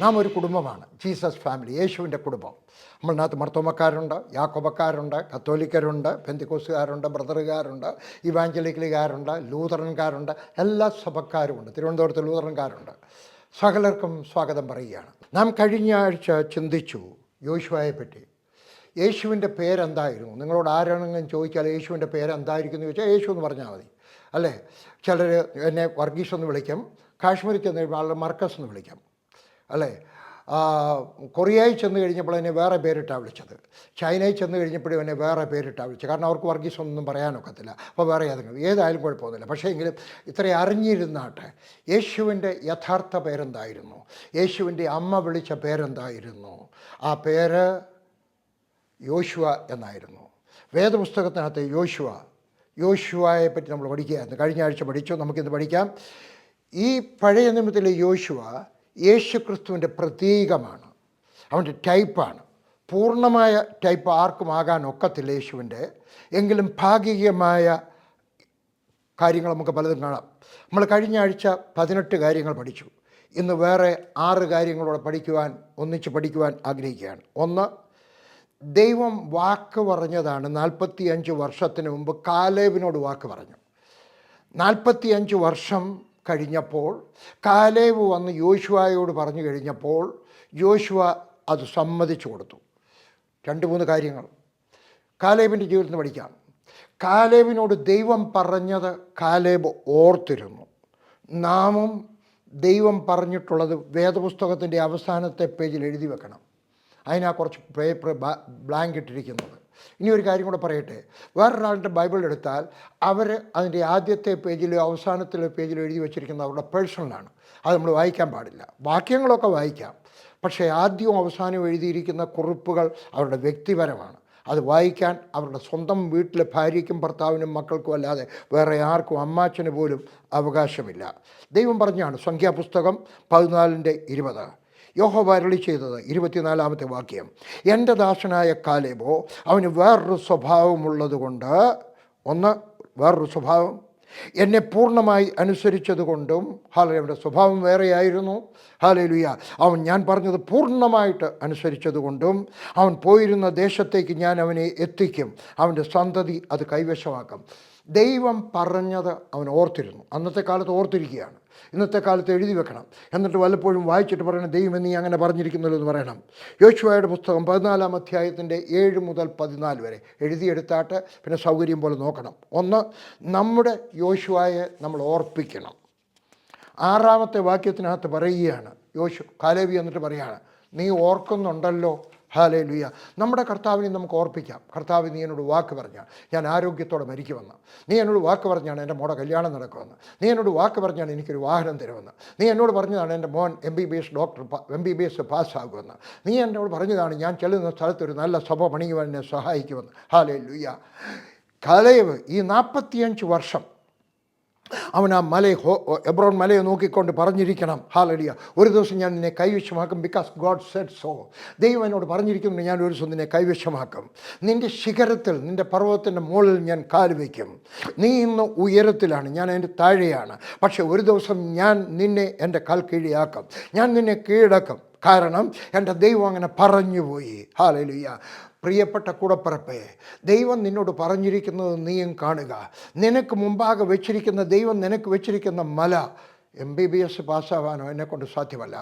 നാം ഒരു കുടുംബമാണ്. ജീസസ് ഫാമിലി, യേശുവിൻ്റെ കുടുംബം. നമ്മളിനകത്ത് മർത്തോമക്കാരുണ്ട്, യാക്കോബക്കാരുണ്ട്, കത്തോലിക്കരുണ്ട്, പെന്തിക്കോസുകാരുണ്ട്, ബ്രദറുകാരുണ്ട്, ഇവാഞ്ചലിക്കലുകാരുണ്ട്, ലൂതറൻകാരുണ്ട്, എല്ലാ സഭക്കാരുമുണ്ട്. തിരുവനന്തപുരത്ത് ലൂതറൻകാരുണ്ട്. സകലർക്കും സ്വാഗതം പറയുകയാണ്. നാം കഴിഞ്ഞ ആഴ്ച ചിന്തിച്ചു യോശുവയെ പറ്റി. യേശുവിൻ്റെ പേരെന്തായിരുന്നു? നിങ്ങളോട് ആരാണെങ്കിലും ചോദിച്ചാൽ യേശുവിൻ്റെ പേരെന്തായിരിക്കും എന്ന് ചോദിച്ചാൽ യേശു എന്ന് പറഞ്ഞാൽ മതി, അല്ലേ? ചിലർ എന്നെ വർഗീസ് എന്ന് വിളിക്കും, കാശ്മീരിൽ ചെന്ന് കഴിയുമ്പോൾ ആളുടെ മർക്കസ് എന്ന് വിളിക്കും, അല്ലേ? കൊറിയയിൽ ചെന്ന് കഴിഞ്ഞപ്പോൾ എന്നെ വേറെ പേരിട്ടാണ് വിളിച്ചത്. ചൈനയിൽ ചെന്ന് കഴിഞ്ഞപ്പോഴും എന്നെ വേറെ പേരിട്ടാണ് വിളിച്ചത്. കാരണം അവർക്ക് വർഗീസ് ഒന്നും പറയാനൊക്കത്തില്ല. അപ്പോൾ വേറെ ഏതായാലും കുഴപ്പമൊന്നുമില്ല. പക്ഷേ എങ്കിലും ഇത്രയും അറിഞ്ഞിരുന്നാട്ടെ, യേശുവിൻ്റെ യഥാർത്ഥ പേരെന്തായിരുന്നു? യേശുവിൻ്റെ അമ്മ വിളിച്ച പേരെന്തായിരുന്നു? ആ പേര് യോശുവ എന്നായിരുന്നു. വേദപുസ്തകത്തിനകത്ത് യോശുവയെ പറ്റി നമ്മൾ പഠിക്കുകയായിരുന്നു. കഴിഞ്ഞ ആഴ്ച പഠിച്ചു, നമുക്കിന്ന് പഠിക്കാം. ഈ പഴയ നിയമത്തിലെ യോശുവ യേശു ക്രിസ്തുവിൻ്റെ പ്രതീകമാണ്, അവൻ്റെ ടൈപ്പാണ്. പൂർണ്ണമായ ടൈപ്പ് ആർക്കും ആകാൻ ഒക്കത്തില്ല യേശുവിൻ്റെ. എങ്കിലും ഭാഗികമായ കാര്യങ്ങൾ നമുക്ക് പലതും കാണാം. നമ്മൾ കഴിഞ്ഞ ആഴ്ച 18 കാര്യങ്ങൾ പഠിച്ചു. ഇന്ന് വേറെ 6 കാര്യങ്ങളോടെ ഒന്നിച്ച് പഠിക്കുവാൻ ആഗ്രഹിക്കുകയാണ്. ഒന്ന്, ദൈവം വാക്ക് പറഞ്ഞതാണ് 45 വർഷത്തിന് മുമ്പ് കാലേബിനോട് വാക്ക് പറഞ്ഞു. 45 വർഷം കഴിഞ്ഞപ്പോൾ കാലേബ് വന്ന് യോശുവയോട് പറഞ്ഞു കഴിഞ്ഞപ്പോൾ യോശുവ അത് സമ്മതിച്ചു കൊടുത്തു. 2-3 കാര്യങ്ങൾ കാലേബിൻ്റെ ജീവിതത്തിൽ നിന്ന് പഠിക്കാം. കാലേബിനോട് ദൈവം പറഞ്ഞത് കാലേബ് ഓർത്തിരുന്നു. നാമും ദൈവം പറഞ്ഞിട്ടുള്ളത് വേദപുസ്തകത്തിൻ്റെ അവസാനത്തെ പേജിൽ എഴുതി വെക്കണം. അതിനാ കുറച്ച് പേപ്പർ ബ്ലാങ്ക് ഇട്ടിരിക്കുന്നത്. ഇനി ഒരു കാര്യം കൂടെ പറയട്ടെ. വേറൊരാളുടെ ബൈബിൾ എടുത്താൽ അവർ അതിൻ്റെ ആദ്യത്തെ പേജിലോ അവസാനത്തിലെ പേജിലോ എഴുതി വച്ചിരിക്കുന്നത് അവരുടെ പേഴ്സണലാണ്. അത് നമ്മൾ വായിക്കാൻ പാടില്ല. വാക്യങ്ങളൊക്കെ വായിക്കാം, പക്ഷേ ആദ്യവും അവസാനവും എഴുതിയിരിക്കുന്ന കുറിപ്പുകൾ അവരുടെ വ്യക്തിപരമാണ്. അത് വായിക്കാൻ അവരുടെ സ്വന്തം വീട്ടിലെ ഭാര്യയ്ക്കും ഭർത്താവിനും മക്കൾക്കും അല്ലാതെ വേറെ ആർക്കും, അമ്മാച്ചന് പോലും അവകാശമില്ല. ദൈവം പറഞ്ഞാണ് സംഖ്യാപുസ്തകം 14:20 യഹോവ അരുളി ചെയ്തത്. 24-ാമത്തെ വാക്യം, എൻ്റെ ദാസനായ കാലേബോ അവന് വേറൊരു സ്വഭാവമുള്ളത് കൊണ്ട്, വേറൊരു സ്വഭാവം, എന്നെ പൂർണ്ണമായി അനുസരിച്ചതുകൊണ്ടും. അവൻ്റെ സ്വഭാവം വേറെയായിരുന്നു. ഹല്ലേലൂയ. ഞാൻ പറഞ്ഞത് പൂർണ്ണമായിട്ട് അനുസരിച്ചതുകൊണ്ടും അവൻ പോയിരുന്ന ദേശത്തേക്ക് ഞാൻ അവനെ എത്തിക്കും, അവൻ്റെ സന്തതി അത് കൈവശമാക്കും. ദൈവം പറഞ്ഞത് അവൻ ഓർത്തിരുന്നു. അന്നത്തെ കാലത്ത് ഓർത്തിരിക്കുകയാണ്, ഇന്നത്തെ കാലത്ത് എഴുതി വെക്കണം. എന്നിട്ട് വല്ലപ്പോഴും വായിച്ചിട്ട് പറയണം, ദൈവം നീ അങ്ങനെ പറഞ്ഞിരിക്കുന്നല്ലോ എന്ന് പറയണം. യോശുവയുടെ പുസ്തകം 14-ാം അധ്യായത്തിൻ്റെ 7 മുതൽ 14 വരെ എഴുതിയെടുത്താട്ട് പിന്നെ സൗകര്യം പോലെ നോക്കണം. ഒന്ന്, നമ്മുടെ യോശുവയെ നമ്മൾ ഓർപ്പിക്കണം. 6-ാമത്തെ വാക്യത്തിനകത്ത് പറയുകയാണ്, കാലേബ് എന്നിട്ട് പറയുകയാണ്, നീ ഓർക്കുന്നുണ്ടല്ലോ. ഹല്ലേലൂയ. നമ്മുടെ കർത്താവിനെ നമുക്ക് ഓർപ്പിക്കാം. കർത്താവ്, നീ എന്നോട് വാക്ക് പറഞ്ഞാൽ ഞാൻ ആരോഗ്യത്തോടെ മരിക്കുമെന്ന്. നീ എന്നോട് വാക്ക് പറഞ്ഞാണ് എൻ്റെ മോടെ കല്യാണം നടക്കുമെന്ന്. നീ എന്നോട് വാക്ക് പറഞ്ഞാണ് എനിക്കൊരു വാഹനം തരുമെന്ന്. നീ എന്നോട് പറഞ്ഞതാണ് എൻ്റെ മോൻ MBBS പാസ്സാകുമെന്ന്. നീ എന്നോട് പറഞ്ഞതാണ് ഞാൻ ചെല്ലുന്ന സ്ഥലത്ത് ഒരു നല്ല സഭ പണിയുവാൻ എന്നെ സഹായിക്കുമെന്ന്. ഹല്ലേലൂയ. കാലേബ് ഈ 45 വർഷം അവൻ ആ എബ്രോൺ മലയെ നോക്കിക്കൊണ്ട് പറഞ്ഞിരിക്കണം, ഹല്ലേലൂയ, ഒരു ദിവസം ഞാൻ നിന്നെ കൈവശമാക്കും. Because God said so. ദൈവം എന്നോട് പറഞ്ഞിരിക്കുന്നു, ഞാൻ ഒരു ദിവസം നിന്നെ കൈവശമാക്കും. നിൻ്റെ ശിഖരത്തിൽ, നിൻ്റെ പർവ്വതത്തിൻ്റെ മുകളിൽ ഞാൻ കാല് വയ്ക്കും. നീ ഇന്ന് ഉയരത്തിലാണ്, ഞാൻ അതിൻ്റെ താഴെയാണ്. പക്ഷെ ഒരു ദിവസം ഞാൻ നിന്നെ എൻ്റെ കാൽ കീഴിയാക്കും, ഞാൻ നിന്നെ കീഴടക്കും. കാരണം എൻ്റെ ദൈവം അങ്ങനെ പറഞ്ഞുപോയി. ഹല്ലേലൂയ. പ്രിയപ്പെട്ട കൂടപ്പിറപ്പേ, ദൈവം നിന്നോട് പറഞ്ഞിരിക്കുന്നത് നീയും കാണുക. നിനക്ക് മുമ്പാകെ വെച്ചിരിക്കുന്ന ദൈവം നിനക്ക് വെച്ചിരിക്കുന്ന മല MBBS പാസ്സാവാനോ എന്നെക്കൊണ്ട് സാധ്യമല്ല.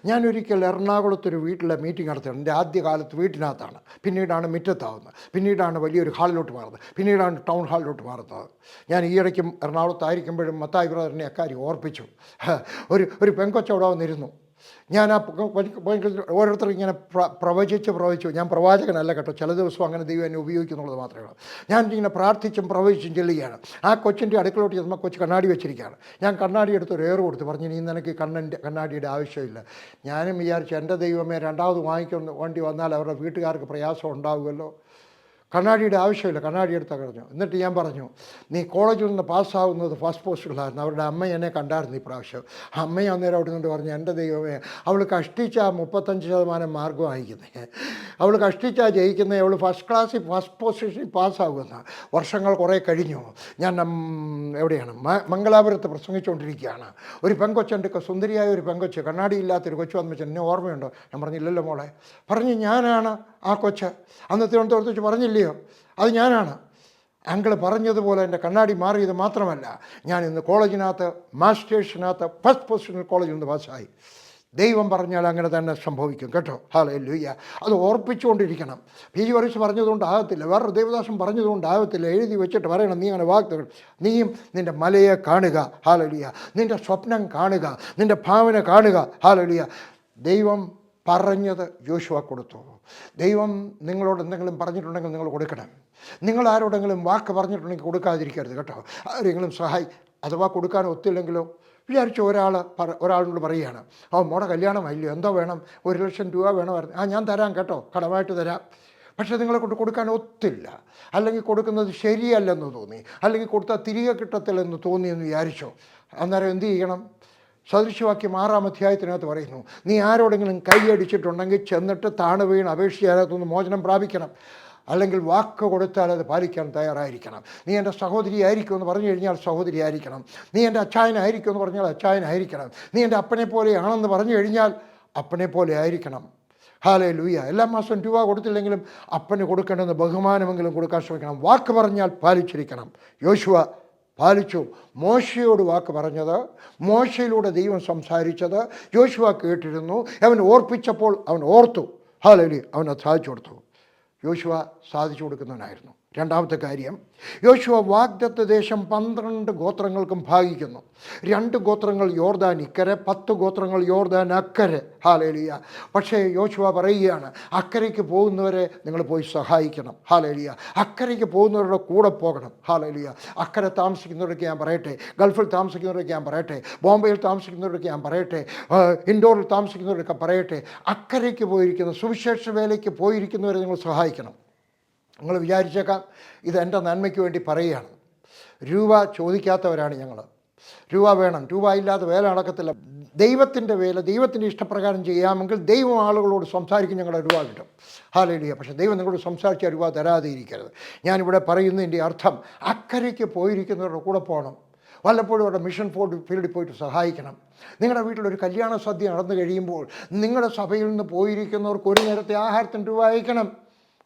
ഞാനൊരിക്കൽ എറണാകുളത്തൊരു വീട്ടിലെ മീറ്റിംഗ് നടത്തിയാണ്. എൻ്റെ ആദ്യകാലത്ത് വീട്ടിനകത്താണ്, പിന്നീടാണ് മുറ്റത്താവുന്നത്, പിന്നീടാണ് വലിയൊരു ഹാളിലോട്ട് മാറുന്നത്, പിന്നീടാണ് ടൗൺ ഹാളിലോട്ട് മാറുന്നത്. ഞാൻ ഈയിടയ്ക്കും എറണാകുളത്തായിരിക്കുമ്പോഴും മത്തായി ബ്രദറിനെ അക്കാര്യം ഓർപ്പിച്ചു. ഒരു പെങ്കൊച്ചവിടെ വന്നിരുന്നു. ഞാൻ ആ ഓരോരുത്തരും ഇങ്ങനെ പ്രവചിച്ചു. ഞാൻ പ്രവാചകനല്ല കേട്ടോ, ചില ദിവസം അങ്ങനെ ദൈവം എന്നെ ഉപയോഗിക്കുന്നുള്ളത് മാത്രമേ ഉള്ളൂ. ഞാൻ ഇങ്ങനെ പ്രാർത്ഥിച്ചും പ്രവചിച്ചും ചെല്ലുകയാണ്. ആ കൊച്ചിൻ്റെ അടുക്കളോട്ട് ചെന്നപ്പോൾ കൊച്ച് കണ്ണാടി വെച്ചിരിക്കുകയാണ്. ഞാൻ കണ്ണാടി എടുത്ത് ഒരു ഏറ് കൊടുത്ത് പറഞ്ഞു, നീ നിനക്ക് കണ്ണാടിയുടെ ആവശ്യമില്ല. ഞാനും വിചാരിച്ചു, എൻ്റെ ദൈവമേ, രണ്ടാമത് വാങ്ങിക്കൊണ്ട് വന്നാൽ അവരുടെ വീട്ടുകാർക്ക് പ്രയാസം ഉണ്ടാവുമല്ലോ. കണ്ണാടിയുടെ ആവശ്യമില്ല, കണ്ണാടി എടുത്ത് കളഞ്ഞു. എന്നിട്ട് ഞാൻ പറഞ്ഞു, നീ കോളേജിൽ നിന്ന് പാസ്സാവുന്നത് ഫസ്റ്റ് പോസ്റ്റുകളായിരുന്നു. അവരുടെ അമ്മ എന്നെ കണ്ടായിരുന്നു ഈ പ്രാവശ്യം. അമ്മയും അന്നേരം അവിടെ നിന്ന് പറഞ്ഞു, എൻ്റെ ദൈവമേ, അവൾ കഷ്ടിച്ചാ 35% മാർക്കും വാങ്ങിക്കുന്നത്, അവൾ കഷ്ടിച്ചാ ജയിക്കുന്നത്, അവൾ ഫസ്റ്റ് ക്ലാസ്സിൽ ഫസ്റ്റ് പൊസിഷനിൽ പാസ്സാകുന്ന. വർഷങ്ങൾ കുറേ കഴിഞ്ഞു. ഞാൻ എവിടെയാണ്, മംഗലാപുരത്ത് പ്രസംഗിച്ചുകൊണ്ടിരിക്കുകയാണ്. ഒരു പെങ്കൊച്ചുണ്ട്, സുന്ദരിയായ ഒരു പെങ്കൊച്ച്, കണ്ണാടിയില്ലാത്തൊരു കൊച്ചു വന്നു വെച്ചാൽ, എന്നെ ഓർമ്മയുണ്ടോ? ഞാൻ പറഞ്ഞില്ലല്ലോ മോളെ. പറഞ്ഞു, ഞാനാണ് ആ കൊച്ച്. അന്ന് തിരുവനന്തപുരത്ത് വെച്ച് പറഞ്ഞില്ലയോ, അത് ഞാനാണ്. അങ്കിൾ പറഞ്ഞതുപോലെ എൻ്റെ കണ്ണാടി മാറിയത് മാത്രമല്ല, ഞാൻ ഇന്ന് കോളേജിനകത്ത് മാസ്റ്റേഴ്സിനകത്ത് ഫസ്റ്റ് പൊസിഷനിൽ കോളേജിൽ നിന്ന് പാസ്സായി. ദൈവം പറഞ്ഞാൽ അങ്ങനെ തന്നെ സംഭവിക്കും കേട്ടോ. ഹല്ലേലൂയ. അത് ഓർപ്പിച്ചുകൊണ്ടിരിക്കണം. പി ജി വർഗീസ് പറഞ്ഞതുകൊണ്ടാകത്തില്ല, വേറൊരു ദേവദാസൻ പറഞ്ഞതുകൊണ്ടാകത്തില്ല. എഴുതി വെച്ചിട്ട് പറയണം, നീ അങ്ങനെ വാക്കുകൾ, നീയും നിൻ്റെ മലയെ കാണുക. ഹല്ലേലൂയ. നിൻ്റെ സ്വപ്നം കാണുക, നിൻ്റെ ഭാവന കാണുക. ഹല്ലേലൂയ. ദൈവം പറഞ്ഞത് യോശുവ കൊടുത്തു. ദൈവം നിങ്ങളോട് എന്തെങ്കിലും പറഞ്ഞിട്ടുണ്ടെങ്കിൽ നിങ്ങൾ കൊടുക്കണം. നിങ്ങൾ ആരോടെങ്കിലും വാക്ക് പറഞ്ഞിട്ടുണ്ടെങ്കിൽ കൊടുക്കാതിരിക്കരുത് കേട്ടോ. ആരെങ്കിലും അഥവാ കൊടുക്കാൻ ഒത്തില്ലെങ്കിലോ വിചാരിച്ചു ഒരാളോട് പറയുകയാണ്, മോടെ കല്യാണമല്ലോ, എന്തോ വേണം, 1,00,000 രൂപ വേണമായിരുന്നു. ഞാൻ തരാം കേട്ടോ, കടമായിട്ട് തരാം. പക്ഷേ നിങ്ങളെ കൊണ്ട് കൊടുക്കാൻ ഒത്തില്ല, അല്ലെങ്കിൽ കൊടുക്കുന്നത് ശരിയല്ലെന്ന് തോന്നി, അല്ലെങ്കിൽ കൊടുത്താൽ തിരികെ കിട്ടത്തില്ലെന്ന് തോന്നിയെന്ന് വിചാരിച്ചോ. അന്നേരം എന്ത് ചെയ്യണം? സദൃശവാക്യം 6-ാം അധ്യായത്തിനകത്ത് പറയുന്നു, നീ ആരോടെങ്കിലും കൈയടിച്ചിട്ടുണ്ടെങ്കിൽ ചെന്നിട്ട് താണു വീണ് അപേക്ഷിച്ചതിനകത്തുനിന്ന് മോചനം പ്രാപിക്കണം. അല്ലെങ്കിൽ വാക്ക് കൊടുത്താൽ അത് പാലിക്കാൻ തയ്യാറായിരിക്കണം. നീ എൻ്റെ സഹോദരി ആയിരിക്കും എന്ന് പറഞ്ഞു കഴിഞ്ഞാൽ സഹോദരി ആയിരിക്കണം. നീ എൻ്റെ അച്ചായനായിരിക്കും എന്ന് പറഞ്ഞാൽ അച്ചായനായിരിക്കണം. നീ എൻ്റെ അപ്പനെ പോലെയാണെന്ന് പറഞ്ഞു കഴിഞ്ഞാൽ അപ്പനെ പോലെ ആയിരിക്കണം. ഹല്ലേലൂയ. എല്ലാ മാസവും രൂപ കൊടുത്തില്ലെങ്കിലും അപ്പന് കൊടുക്കേണ്ടുന്ന ബഹുമാനമെങ്കിലും കൊടുക്കാൻ ശ്രമിക്കണം. വാക്ക് പറഞ്ഞാൽ പാലിച്ചിരിക്കണം. യോശുവ പാലിച്ചു. മോശയോട് വാക്ക് പറഞ്ഞത്, മോശയിലൂടെ ദൈവം സംസാരിച്ചത് യോശുവ കേട്ടിരുന്നു. അവൻ ഓർപ്പിച്ചപ്പോൾ അവൻ ഓർത്തു. ഹല്ലേലൂയ. അവനത് സാധിച്ചു കൊടുത്തു. യോശുവ സാധിച്ചു കൊടുക്കുന്നവനായിരുന്നു. രണ്ടാമത്തെ കാര്യം, യോശുവ വാഗ്ദത്ത ദേശം 12 ഗോത്രങ്ങൾക്കും ഭാഗിക്കുന്നു. 2 ഗോത്രങ്ങൾ യോർദാൻ ഇക്കരെ, 10 ഗോത്രങ്ങൾ യോർദാൻ അക്കരെ. ഹല്ലേലൂയ. പക്ഷേ യോശുവ പറയുകയാണ്, അക്കരയ്ക്ക് പോകുന്നവരെ നിങ്ങൾ പോയി സഹായിക്കണം. ഹല്ലേലൂയ. അക്കരയ്ക്ക് പോകുന്നവരുടെ കൂടെ പോകണം. ഹല്ലേലൂയ. അക്കരെ താമസിക്കുന്നവരൊക്കെ ഞാൻ പറയട്ടെ, ഗൾഫിൽ താമസിക്കുന്നവരൊക്കെ ഞാൻ പറയട്ടെ, ബോംബെയിൽ താമസിക്കുന്നവരൊക്കെ ഞാൻ പറയട്ടെ, ഇൻഡോറിൽ താമസിക്കുന്നവരൊക്കെ പറയട്ടെ, അക്കരയ്ക്ക് പോയിരിക്കുന്ന സുവിശേഷ വേലയ്ക്ക് പോയിരിക്കുന്നവരെ നിങ്ങൾ സഹായിക്കണം. നിങ്ങൾ വിചാരിച്ചേക്കാം, ഇതെൻ്റെ നന്മയ്ക്ക് വേണ്ടി പറയുകയാണ്. രൂപ ചോദിക്കാത്തവരാണ് ഞങ്ങൾ. രൂപ വേണം, രൂപ ഇല്ലാതെ വേല നടക്കത്തില്ല. ദൈവത്തിൻ്റെ വേല ദൈവത്തിൻ്റെ ഇഷ്ടപ്രകാരം ചെയ്യാമെങ്കിൽ ദൈവം ആളുകളോട് സംസാരിക്കും, ഞങ്ങളുടെ രൂപ കിട്ടും. ഹല്ലേലൂയ. പക്ഷേ ദൈവം നിങ്ങളോട് സംസാരിച്ച രൂപ തരാതെ ഇരിക്കരുത്. ഞാനിവിടെ പറയുന്നതിൻ്റെ അർത്ഥം, അക്കരയ്ക്ക് പോയിരിക്കുന്നവരുടെ കൂടെ പോകണം. വല്ലപ്പോഴും അവിടെ മിഷൻ ഫീൽഡിൽ പോയിട്ട് സഹായിക്കണം. നിങ്ങളുടെ വീട്ടിലൊരു കല്യാണ സദ്യ നടന്നു കഴിയുമ്പോൾ നിങ്ങളുടെ സഭയിൽ നിന്ന് പോയിരിക്കുന്നവർക്ക് ഒരു നേരത്തെ ആഹാരത്തിന് രൂപ അയക്കണം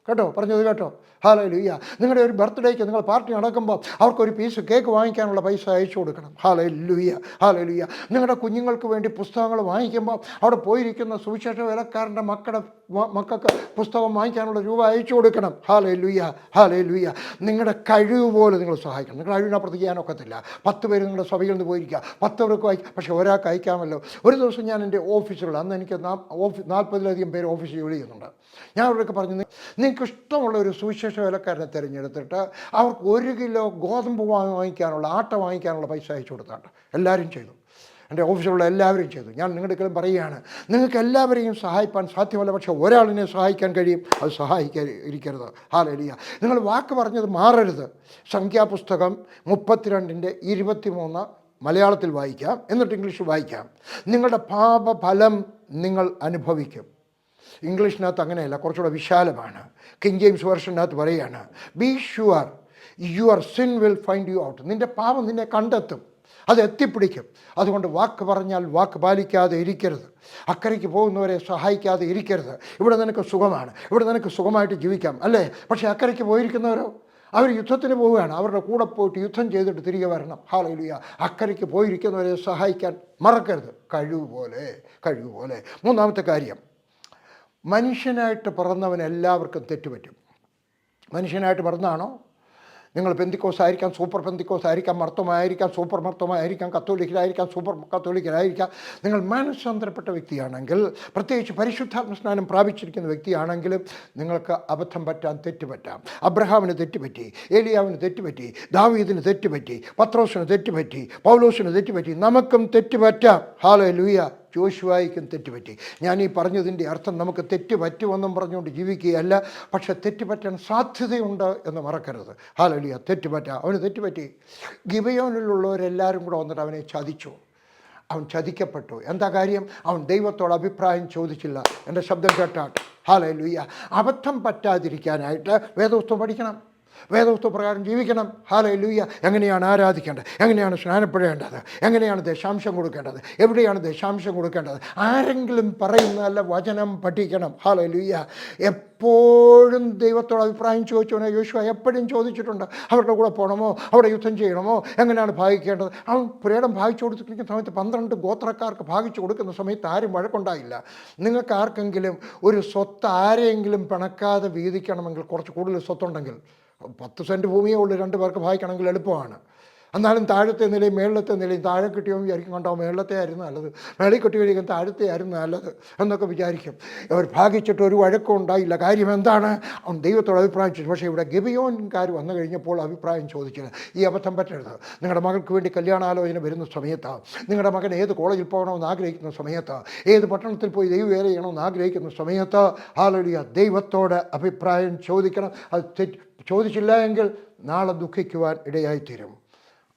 കേട്ടോ. പറഞ്ഞത് കേട്ടോ. ഹല്ലേലൂയ. നിങ്ങളുടെ ഒരു ബർത്ത്ഡേക്ക് നിങ്ങൾ പാർട്ടി നടക്കുമ്പോൾ അവർക്കൊരു പീസ് കേക്ക് വാങ്ങിക്കാനുള്ള പൈസ അയച്ചു കൊടുക്കണം. ഹല്ലേലൂയ. ഹല്ലേലൂയ. നിങ്ങളുടെ കുഞ്ഞുങ്ങൾക്ക് വേണ്ടി പുസ്തകങ്ങൾ വാങ്ങിക്കുമ്പോൾ അവിടെ പോയിരിക്കുന്ന സുവിശേഷ വേലക്കാരൻ്റെ മക്കൾക്ക് പുസ്തകം വാങ്ങിക്കാനുള്ള രൂപ അയച്ചു കൊടുക്കണം. ഹല്ലേലൂയ. ഹല്ലേലൂയ. നിങ്ങളുടെ കഴിവ് പോലെ നിങ്ങൾ സഹായിക്കണം. നിങ്ങളുടെ കഴിവിനപ്പുറത്ത് ചെയ്യാനൊക്കത്തില്ല. 10 പേര് നിങ്ങളുടെ സഭയിൽ നിന്ന് പോയിരിക്കുക, 10 പേർക്ക് വായിക്കാം. പക്ഷേ ഒരാൾക്ക് അയക്കാമല്ലോ. ഒരു ദിവസം ഞാൻ എൻ്റെ ഓഫീസിലുള്ള, അന്ന് എനിക്ക് 40-ലധികം പേര് ഓഫീസിൽ ജോലി ചെയ്യുന്നുണ്ട്. ഞാൻ അവരൊക്കെ പറഞ്ഞു, നിങ്ങൾക്ക് ഇഷ്ടമുള്ള ഒരു സുവിശേഷ വേലക്കാരനെ തിരഞ്ഞെടുത്തിട്ട് അവർക്ക് 1 കിലോ ഗോതമ്പ് വാങ്ങിക്കാനുള്ള, ആട്ട വാങ്ങിക്കാനുള്ള പൈസ അയച്ചു കൊടുത്താണ്ട്. എല്ലാവരും ചെയ്തു. എൻ്റെ ഓഫീസിലുള്ള എല്ലാവരും ചെയ്തു. ഞാൻ നിങ്ങളുടെ പറയുകയാണ്, നിങ്ങൾക്ക് എല്ലാവരെയും സഹായിക്കാൻ സാധ്യമല്ല, പക്ഷേ ഒരാളിനെ സഹായിക്കാൻ കഴിയും. അത് സഹായിക്കാതിരിക്കരുത്. ഹല്ലേലൂയ. നിങ്ങൾ വാക്ക് പറഞ്ഞത് മാറരുത്. സംഖ്യാപുസ്തകം 32:23 മലയാളത്തിൽ വായിക്കാം, എന്നിട്ട് ഇംഗ്ലീഷ് വായിക്കാം. നിങ്ങളുടെ പാപഫലം നിങ്ങൾ അനുഭവിക്കും. ഇംഗ്ലീഷിനകത്ത് അങ്ങനെയല്ല, കുറച്ചുകൂടെ വിശാലമാണ്. കിങ് ജെയിംസ് വേർഷനകത്ത് പറയുകയാണ്, be sure your sin will find you out. നിൻ്റെ പാപം നിന്നെ കണ്ടെത്തും, അത് എത്തിപ്പിടിക്കും. അതുകൊണ്ട് വാക്ക് പറഞ്ഞാൽ വാക്ക് പാലിക്കാതെ ഇരിക്കരുത്. അക്കരയ്ക്ക് പോകുന്നവരെ സഹായിക്കാതെ ഇരിക്കരുത്. ഇവിടെ നിനക്ക് സുഖമാണ്, ഇവിടെ നിനക്ക് സുഖമായിട്ട് ജീവിക്കാം അല്ലേ. പക്ഷേ അക്കരയ്ക്ക് പോയിരിക്കുന്നവരോ, അവർ യുദ്ധത്തിന് പോവുകയാണ്. അവരുടെ കൂടെ പോയിട്ട് യുദ്ധം ചെയ്തിട്ട് തിരികെ വരണം. ഹല്ലേലൂയ. അക്കരയ്ക്ക് പോയിരിക്കുന്നവരെ സഹായിക്കാൻ മറക്കരുത്. കഴിവുപോലെ. മൂന്നാമത്തെ കാര്യം, മനുഷ്യനായിട്ട് പിറന്നവൻ എല്ലാവർക്കും തെറ്റുപറ്റും. മനുഷ്യനായിട്ട് പിറന്നാണോ? നിങ്ങൾ പെന്തിക്കോസ് ആയിരിക്കാം, സൂപ്പർ പെന്തിക്കോസ് ആയിരിക്കാം, മർത്തോമായിരിക്കാം, സൂപ്പർ മർത്തോമായിരിക്കാം, കത്തോലിക്കലായിരിക്കാം, സൂപ്പർ കത്തോലിക്കലായിരിക്കാം. നിങ്ങൾ മാനസാന്തരപ്പെട്ട വ്യക്തിയാണെങ്കിൽ, പ്രത്യേകിച്ച് പരിശുദ്ധാത്മ സ്നാനം പ്രാപിച്ചിരിക്കുന്ന വ്യക്തിയാണെങ്കിലും നിങ്ങൾക്ക് അബദ്ധം പറ്റാൻ, തെറ്റുപറ്റാം. അബ്രഹാമിന് തെറ്റുപറ്റി, ഏലിയാവിന് തെറ്റുപറ്റി, ദാവീദിന് തെറ്റുപറ്റി, പത്രോസിന് തെറ്റുപറ്റി, പൗലോസിന് തെറ്റുപറ്റി, നമുക്കും തെറ്റുപറ്റാം. ഹല്ലേലൂയ. ജോഷുവായ്ക്കും തെറ്റുപറ്റി. ഞാൻ ഈ പറഞ്ഞതിൻ്റെ അർത്ഥം നമുക്ക് തെറ്റ് പറ്റുമെന്നും പറഞ്ഞുകൊണ്ട് ജീവിക്കുകയല്ല, പക്ഷെ തെറ്റുപറ്റാൻ സാധ്യതയുണ്ട് എന്ന് മറക്കരുത്. ഹല്ലേലൂയ. തെറ്റുപറ്റാം, അവന് തെറ്റുപറ്റി. ഗിബെയോനിലുള്ളവരെല്ലാവരും കൂടെ വന്നിട്ട് അവനെ ചതിച്ചു. അവൻ ചതിക്കപ്പെട്ടു. എന്താ കാര്യം? അവൻ ദൈവത്തോട് അഭിപ്രായം ചോദിച്ചില്ല. എൻ്റെ ശബ്ദം കേട്ടാട്ട്. ഹല്ലേലൂയ. അബദ്ധം പറ്റാതിരിക്കാനായിട്ട് വേദപുസ്തകം പഠിക്കണം, വേദപുസ്തക പ്രകാരം ജീവിക്കണം. ഹല്ലേലൂയ. എങ്ങനെയാണ് ആരാധിക്കേണ്ടത്, എങ്ങനെയാണ് സ്നാനപ്പെടേണ്ടത്, എങ്ങനെയാണ് ദശാംശം കൊടുക്കേണ്ടത്, എവിടെയാണ് ദശാംശം കൊടുക്കേണ്ടത്, ആരെങ്കിലും പറയുന്നതല്ല, വചനം പഠിക്കണം. ഹല്ലേലൂയ. എപ്പോഴും ദൈവത്തോട് അഭിപ്രായം ചോദിച്ചോനെ യോശുവ എപ്പോഴും ചോദിച്ചിട്ടുണ്ട്. അവരുടെ കൂടെ പോകണമോ, അവിടെ യുദ്ധം ചെയ്യണമോ, എങ്ങനെയാണ് ഭാഗിക്കേണ്ടത്. അവൻ പുരേടം ഭാഗിച്ചു കൊടുത്തിരിക്കുന്ന സമയത്ത് 12 ഗോത്രക്കാർക്ക് ഭാഗിച്ചു കൊടുക്കുന്ന സമയത്ത് ആരും വഴക്കുണ്ടായില്ല. നിങ്ങൾക്ക് ആർക്കെങ്കിലും ഒരു സ്വത്ത് ആരെയെങ്കിലും പിണക്കാതെ വീതിക്കണമെങ്കിൽ, കുറച്ച് കൂടുതൽ സ്വത്തുണ്ടെങ്കിൽ, 10 സെൻറ്റ് ഭൂമിയേ ഉള്ളൂ 2 പേർക്ക് ഭാഗിക്കണമെങ്കിൽ എളുപ്പമാണ്. എന്നാലും താഴത്തെ നിലയും മേളിലത്തെ നിലയും, താഴെ കിട്ടിയോ വിചാരിക്കും കണ്ടോ മേളിലത്തെ ആയിരുന്നു നല്ലത്, മേളിൽ കിട്ടിയോ താഴത്തെ ആയിരുന്നു നല്ലത് എന്നൊക്കെ വിചാരിക്കും. അവർ ഭാഗിച്ചിട്ട് ഒരു വഴക്കം ഉണ്ടായില്ല. കാര്യം എന്താണ്? അവൻ ദൈവത്തോട് അഭിപ്രായം ചോദിച്ചു. പക്ഷേ ഇവിടെ ഗിബെയോൻകാർ വന്നു കഴിഞ്ഞപ്പോൾ അഭിപ്രായം ചോദിച്ചില്ല. ഈ അബദ്ധം പറ്റരുത്. നിങ്ങളുടെ മകൾക്ക് വേണ്ടി കല്യാണാലോചന വരുന്ന സമയത്ത്, നിങ്ങളുടെ മകൻ ഏത് കോളേജിൽ പോകണമെന്ന് ആഗ്രഹിക്കുന്ന സമയത്ത്, ഏത് പട്ടണത്തിൽ പോയി ദൈവവേല ചെയ്യണമെന്ന് ആഗ്രഹിക്കുന്ന സമയത്ത്, ഹല്ലേലൂയ, ദൈവത്തോട് അഭിപ്രായം ചോദിക്കണം. അത് ചോദിച്ചില്ല എങ്കിൽ നാളെ ദുഃഖിക്കുവാൻ ഇടയായിത്തീരും.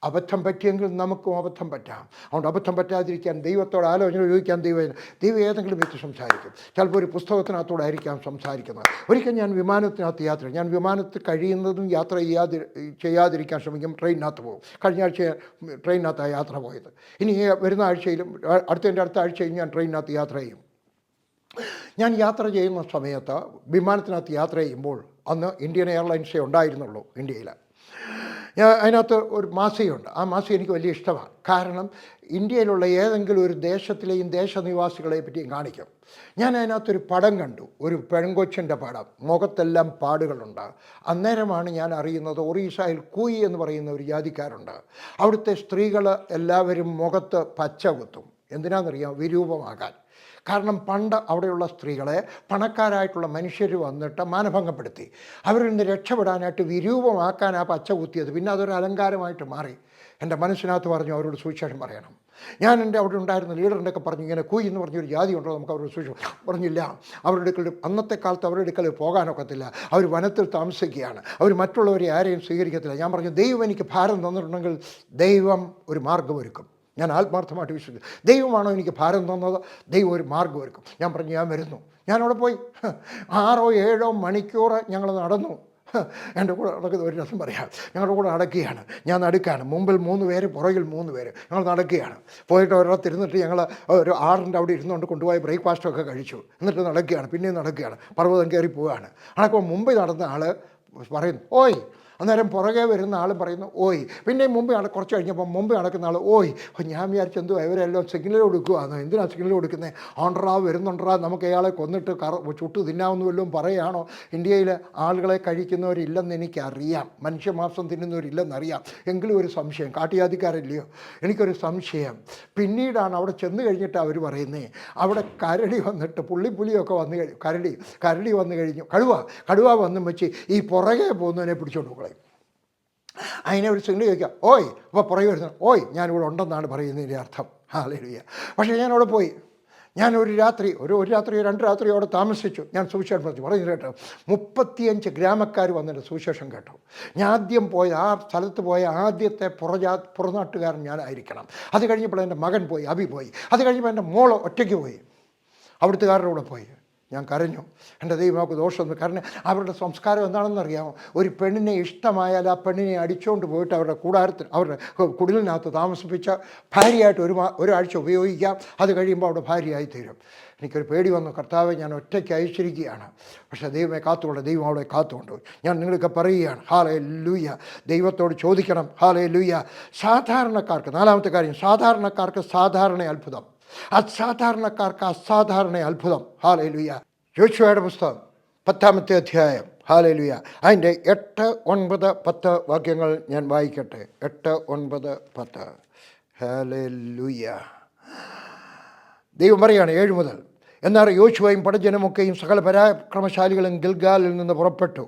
അബദ്ധം പറ്റിയെങ്കിൽ നമുക്കും അബദ്ധം പറ്റാം. അതുകൊണ്ട് അബദ്ധം പറ്റാതിരിക്കാൻ ദൈവത്തോട് ആലോചന ചോദിക്കാൻ ദൈവം ഏതെങ്കിലും വ്യക്തി സംസാരിക്കും. ചിലപ്പോൾ ഒരു പുസ്തകത്തിനകത്തോടായിരിക്കാം സംസാരിക്കുന്നത്. ഒരിക്കൽ ഞാൻ വിമാനത്തിനകത്ത് ഞാൻ വിമാനത്തിൽ കഴിയുന്നതും യാത്ര ചെയ്യാതിരിക്കാൻ ശ്രമിക്കും. ട്രെയിനിനകത്ത് പോകും. കഴിഞ്ഞ ആഴ്ച ട്രെയിനിനകത്താണ് യാത്ര പോയത്. ഇനി വരുന്ന ആഴ്ചയിലും അടുത്ത ആഴ്ചയും ഞാൻ ട്രെയിനിനകത്ത് യാത്ര ചെയ്യും. ഞാൻ യാത്ര ചെയ്യുന്ന സമയത്ത് വിമാനത്തിനകത്ത് യാത്ര ചെയ്യുമ്പോൾ, അന്ന് ഇന്ത്യൻ എയർലൈൻസേ ഉണ്ടായിരുന്നുള്ളൂ ഇന്ത്യയിൽ. അതിനകത്ത് ഒരു മാസികയുണ്ട്. ആ മാസിക എനിക്ക് വലിയ ഇഷ്ടമാണ്. കാരണം ഇന്ത്യയിലുള്ള ഏതെങ്കിലും ഒരു ദേശത്തിലെയും ദേശനിവാസികളെ പറ്റിയും കാണിക്കും. ഞാൻ അതിനകത്തൊരു പടം കണ്ടു, ഒരു പെൺകൊച്ചിൻ്റെ പടം, മുഖത്തെല്ലാം പാടുകളുണ്ട്. അന്നേരമാണ് ഞാൻ അറിയുന്നത് ഒറീസയിൽ കൂയി എന്ന് പറയുന്ന ഒരു ജാതിക്കാരുണ്ട്. അവിടുത്തെ സ്ത്രീകൾ എല്ലാവരും മുഖത്ത് പച്ച കുത്തും. എന്തിനാണെന്നറിയാം? വിരൂപമാകാൻ. കാരണം പണ്ട് അവിടെയുള്ള സ്ത്രീകളെ പണക്കാരായിട്ടുള്ള മനുഷ്യർ വന്നിട്ട് മാനഭംഗപ്പെടുത്തി. അവരിൽ നിന്ന് രക്ഷപ്പെടാനായിട്ട് വിരൂപമാക്കാൻ ആ പച്ച കുത്തിയത്. പിന്നെ അതൊരു അലങ്കാരമായിട്ട് മാറി. എൻ്റെ മനസ്സിനകത്ത് പറഞ്ഞു അവരോട് സുവിശേഷം പറയണം. ഞാൻ അവിടെ ഉണ്ടായിരുന്ന ലീഡറിൻ്റെയൊക്കെ പറഞ്ഞു, ഇങ്ങനെ കൂയി എന്ന് പറഞ്ഞൊരു ജാതി ഉണ്ടോ, നമുക്ക് അവരോട് സുവിശേഷം പറഞ്ഞില്ല. അവരുടെ അടുക്കൽ അന്നത്തെ കാലത്ത് അവരുടെ അടുക്കൽ പോകാനൊക്കത്തില്ല. അവർ വനത്തിൽ താമസിക്കുകയാണ്. അവർ മറ്റുള്ളവരെ ആരെയും സ്വീകരിക്കത്തില്ല. ഞാൻ പറഞ്ഞു, ദൈവം എനിക്ക് ഭാരം തന്നിട്ടുണ്ടെങ്കിൽ ദൈവം ഒരു മാർഗ്ഗമൊരുക്കും. ഞാൻ ആത്മാർത്ഥമായിട്ട് വിശ്വസിച്ചു. ദൈവമാണോ എനിക്ക് ഭാരം തന്നത്, ദൈവം ഒരു മാർഗ്ഗം ഒരുക്കും. ഞാൻ പറഞ്ഞു, ഞാൻ വരുന്നു. ഞാനവിടെ പോയി 6-7 മണിക്കൂർ ഞങ്ങൾ നടന്നു. എൻ്റെ കൂടെ നടക്കുന്ന ഒരു രസം പറയാം. ഞങ്ങളുടെ കൂടെ നടക്കുകയാണ്. ഞാൻ നടക്കുകയാണ്. മുമ്പിൽ 3 പേര്, പുറകിൽ 3 പേര്. ഞങ്ങൾ നടക്കുകയാണ്. പോയിട്ട് ഒരിടത്തിരുന്നിട്ട് ഞങ്ങൾ ഒരു ആറിൻ്റെ അവിടെ ഇരുന്നുകൊണ്ട് കൊണ്ടുപോയി ബ്രേക്ക്ഫാസ്റ്റൊക്കെ കഴിച്ചു. എന്നിട്ട് നടക്കുകയാണ്. പിന്നെയും നടക്കുകയാണ്. പർവ്വതം കയറി പോവുകയാണ്. അപ്പോൾ മുമ്പിൽ നടന്ന ആൾ പറയുന്നു ഓയ്. അന്നേരം പുറകെ വരുന്ന ആളും പറയുന്നു ഓയ്. പിന്നെയും കുറച്ച് കഴിഞ്ഞപ്പോൾ മുമ്പ് നടക്കുന്ന ആൾ ഓയ്. ഞാൻ വിചാരിച്ചു എന്തുവാ ഇവരെല്ലാം സിഗ്നൽ കൊടുക്കുകയാണ്. എന്തിനാണ് സിഗ്നൽ കൊടുക്കുന്നത്? ഓണ്ടറാ വരുന്നുണ്ടറാ, നമുക്ക് അയാളെ കൊന്നിട്ട് ചുട്ടു തിന്നാവുന്ന വല്ലതും പറയുകയാണോ? ഇന്ത്യയിൽ ആളുകളെ കഴിക്കുന്നവരില്ലെന്ന് എനിക്കറിയാം, മനുഷ്യമാംസം തിന്നുന്നവരില്ലെന്നറിയാം. എങ്കിലും ഒരു സംശയം, കാട്ടുജാതിക്കാരില്ലയോ? എനിക്കൊരു സംശയം. പിന്നീടാണ് അവിടെ ചെന്ന് കഴിഞ്ഞിട്ട് അവർ പറയുന്നത്, അവിടെ കരടി വന്നിട്ട് പുള്ളിയൊക്കെ വന്ന് കരടി വന്നു കഴിഞ്ഞു, കടുവ വന്നും വെച്ച് ഈ പുറകെ പോകുന്നതിനെ പിടിച്ചോണ്ട് പോയി. അതിനെ ഒരു സിഗ്നൽ ചോദിക്കാം ഓയ്. അപ്പോൾ പുറകെ വരുന്നത് ഓയ്, ഞാനിവിടെ ഉണ്ടെന്നാണ് പറയുന്നതിൻ്റെ അർത്ഥം. ഹല്ലേലൂയ. പക്ഷേ ഞാനവിടെ പോയി. ഞാൻ ഒരു രാത്രി 2 രാത്രി അവിടെ താമസിച്ചു. ഞാൻ സുവിശേഷം പറഞ്ഞു കേട്ടോ. 35 ഗ്രാമക്കാർ വന്നിട്ട് സുവിശേഷം കേട്ടു. ഞാൻ ആദ്യം പോയ ആ സ്ഥലത്ത് പോയ ആദ്യത്തെ പുറനാട്ടുകാരൻ ഞാനായിരിക്കണം. അത് കഴിഞ്ഞപ്പോൾ എൻ്റെ മകൻ പോയി, അബി പോയി. അത് കഴിഞ്ഞപ്പോൾ എൻ്റെ മോള് ഒറ്റയ്ക്ക് പോയി, അവിടുത്തുകാരുടെ കൂടെ പോയി. ഞാൻ കരഞ്ഞു. എൻ്റെ ദൈവം നമുക്ക് ദോഷമൊന്നും. കാരണം അവരുടെ സംസ്കാരം എന്താണെന്നറിയാമോ? ഒരു പെണ്ണിനെ ഇഷ്ടമായാൽ ആ പെണ്ണിനെ അടിച്ചുകൊണ്ട് പോയിട്ട് അവരുടെ അവരുടെ കുടിലിനകത്ത് താമസിപ്പിച്ച ഭാര്യയായിട്ട് ഒരാഴ്ച ഉപയോഗിക്കാം. അത് കഴിയുമ്പോൾ അവിടെ ഭാര്യയായി തീരും. എനിക്കൊരു പേടി വന്നു. കർത്താവെ, ഞാൻ ഒറ്റയ്ക്ക് അയച്ചിരിക്കുകയാണ്. പക്ഷേ ദൈവമേ കാത്തുകൊണ്ട്, ദൈവം അവളെ കാത്തുകൊണ്ട്. ഞാൻ നിങ്ങൾക്ക് പറയുകയാണ്, ഹല്ലേലൂയ, ദൈവത്തോട് ചോദിക്കണം. ഹല്ലേലൂയ. സാധാരണക്കാർക്ക്, 4-ാമത്തെ കാര്യം, സാധാരണക്കാർക്ക് സാധാരണ അത്ഭുതം, അസാധാരണക്കാർക്ക് അസാധാരണ അത്ഭുതം. ഹല്ലേലൂയ. യോശുവയുടെ പുസ്തകം 10-ാമത്തെ അധ്യായം. ഹല്ലേലൂയ. അതിൻ്റെ 8, 9, 10 വാക്യങ്ങൾ ഞാൻ വായിക്കട്ടെ. 8, 9, 10. ഹല്ലേലൂയ. ദൈവം പറയുകയാണ് 7 മുതൽ. എന്നാൽ യോശുവയും പടജനമൊക്കെയും സകല പരാക്രമശാലികളും ഗിൽഗാലിൽ നിന്ന് പുറപ്പെട്ടു.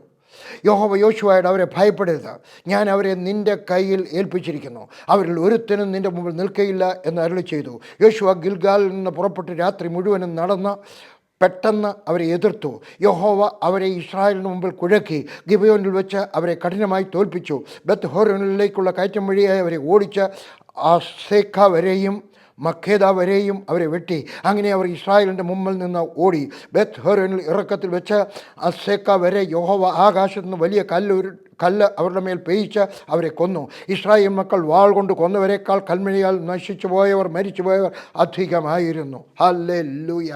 യഹോവ യോശുവയോട് അവരെ ഭയപ്പെടരുത്, ഞാൻ അവരെ നിൻ്റെ കയ്യിൽ ഏൽപ്പിച്ചിരിക്കുന്നു, അവരിൽ ഒരുത്തനും നിൻ്റെ മുമ്പിൽ നിൽക്കയില്ല എന്ന് അരുളി ചെയ്തു. യോശുവ ഗിൽഗാലിൽ നിന്ന് പുറപ്പെട്ട് രാത്രി മുഴുവനും നടന്ന് പെട്ടെന്ന് അവരെ എതിർത്തു. യഹോവ അവരെ ഇസ്രായേലിന് മുമ്പിൽ കുഴക്കി ഗിബയോനിൽ വെച്ച് അവരെ കഠിനമായി തോൽപ്പിച്ചു. ബത്ത് ഹോരോനിലേക്കുള്ള കയറ്റം വഴിയായി അവരെ ഓടിച്ച് അസേക്ക വരെയും മക്കേദ വരെയും അവരെ വെട്ടി. അങ്ങനെ അവർ ഇസ്രായേലിൻ്റെ മുമ്പിൽ നിന്ന് ഓടി. ബത്ത് ഹോരോനിൽ ഇറക്കത്തിൽ വെച്ച് അസേക്ക വരെ യഹോവ ആകാശത്തു നിന്ന് വലിയ കല്ല് അവരുടെ മേൽ പേയിച്ച് അവരെ കൊന്നു. ഇസ്രായേൽ മക്കൾ വാൾ കൊണ്ട് കൊന്നവരെക്കാൾ കൽമഴയാൽ നശിച്ചു പോയവർ മരിച്ചു പോയവർ അധികമായിരുന്നു. Hallelujah,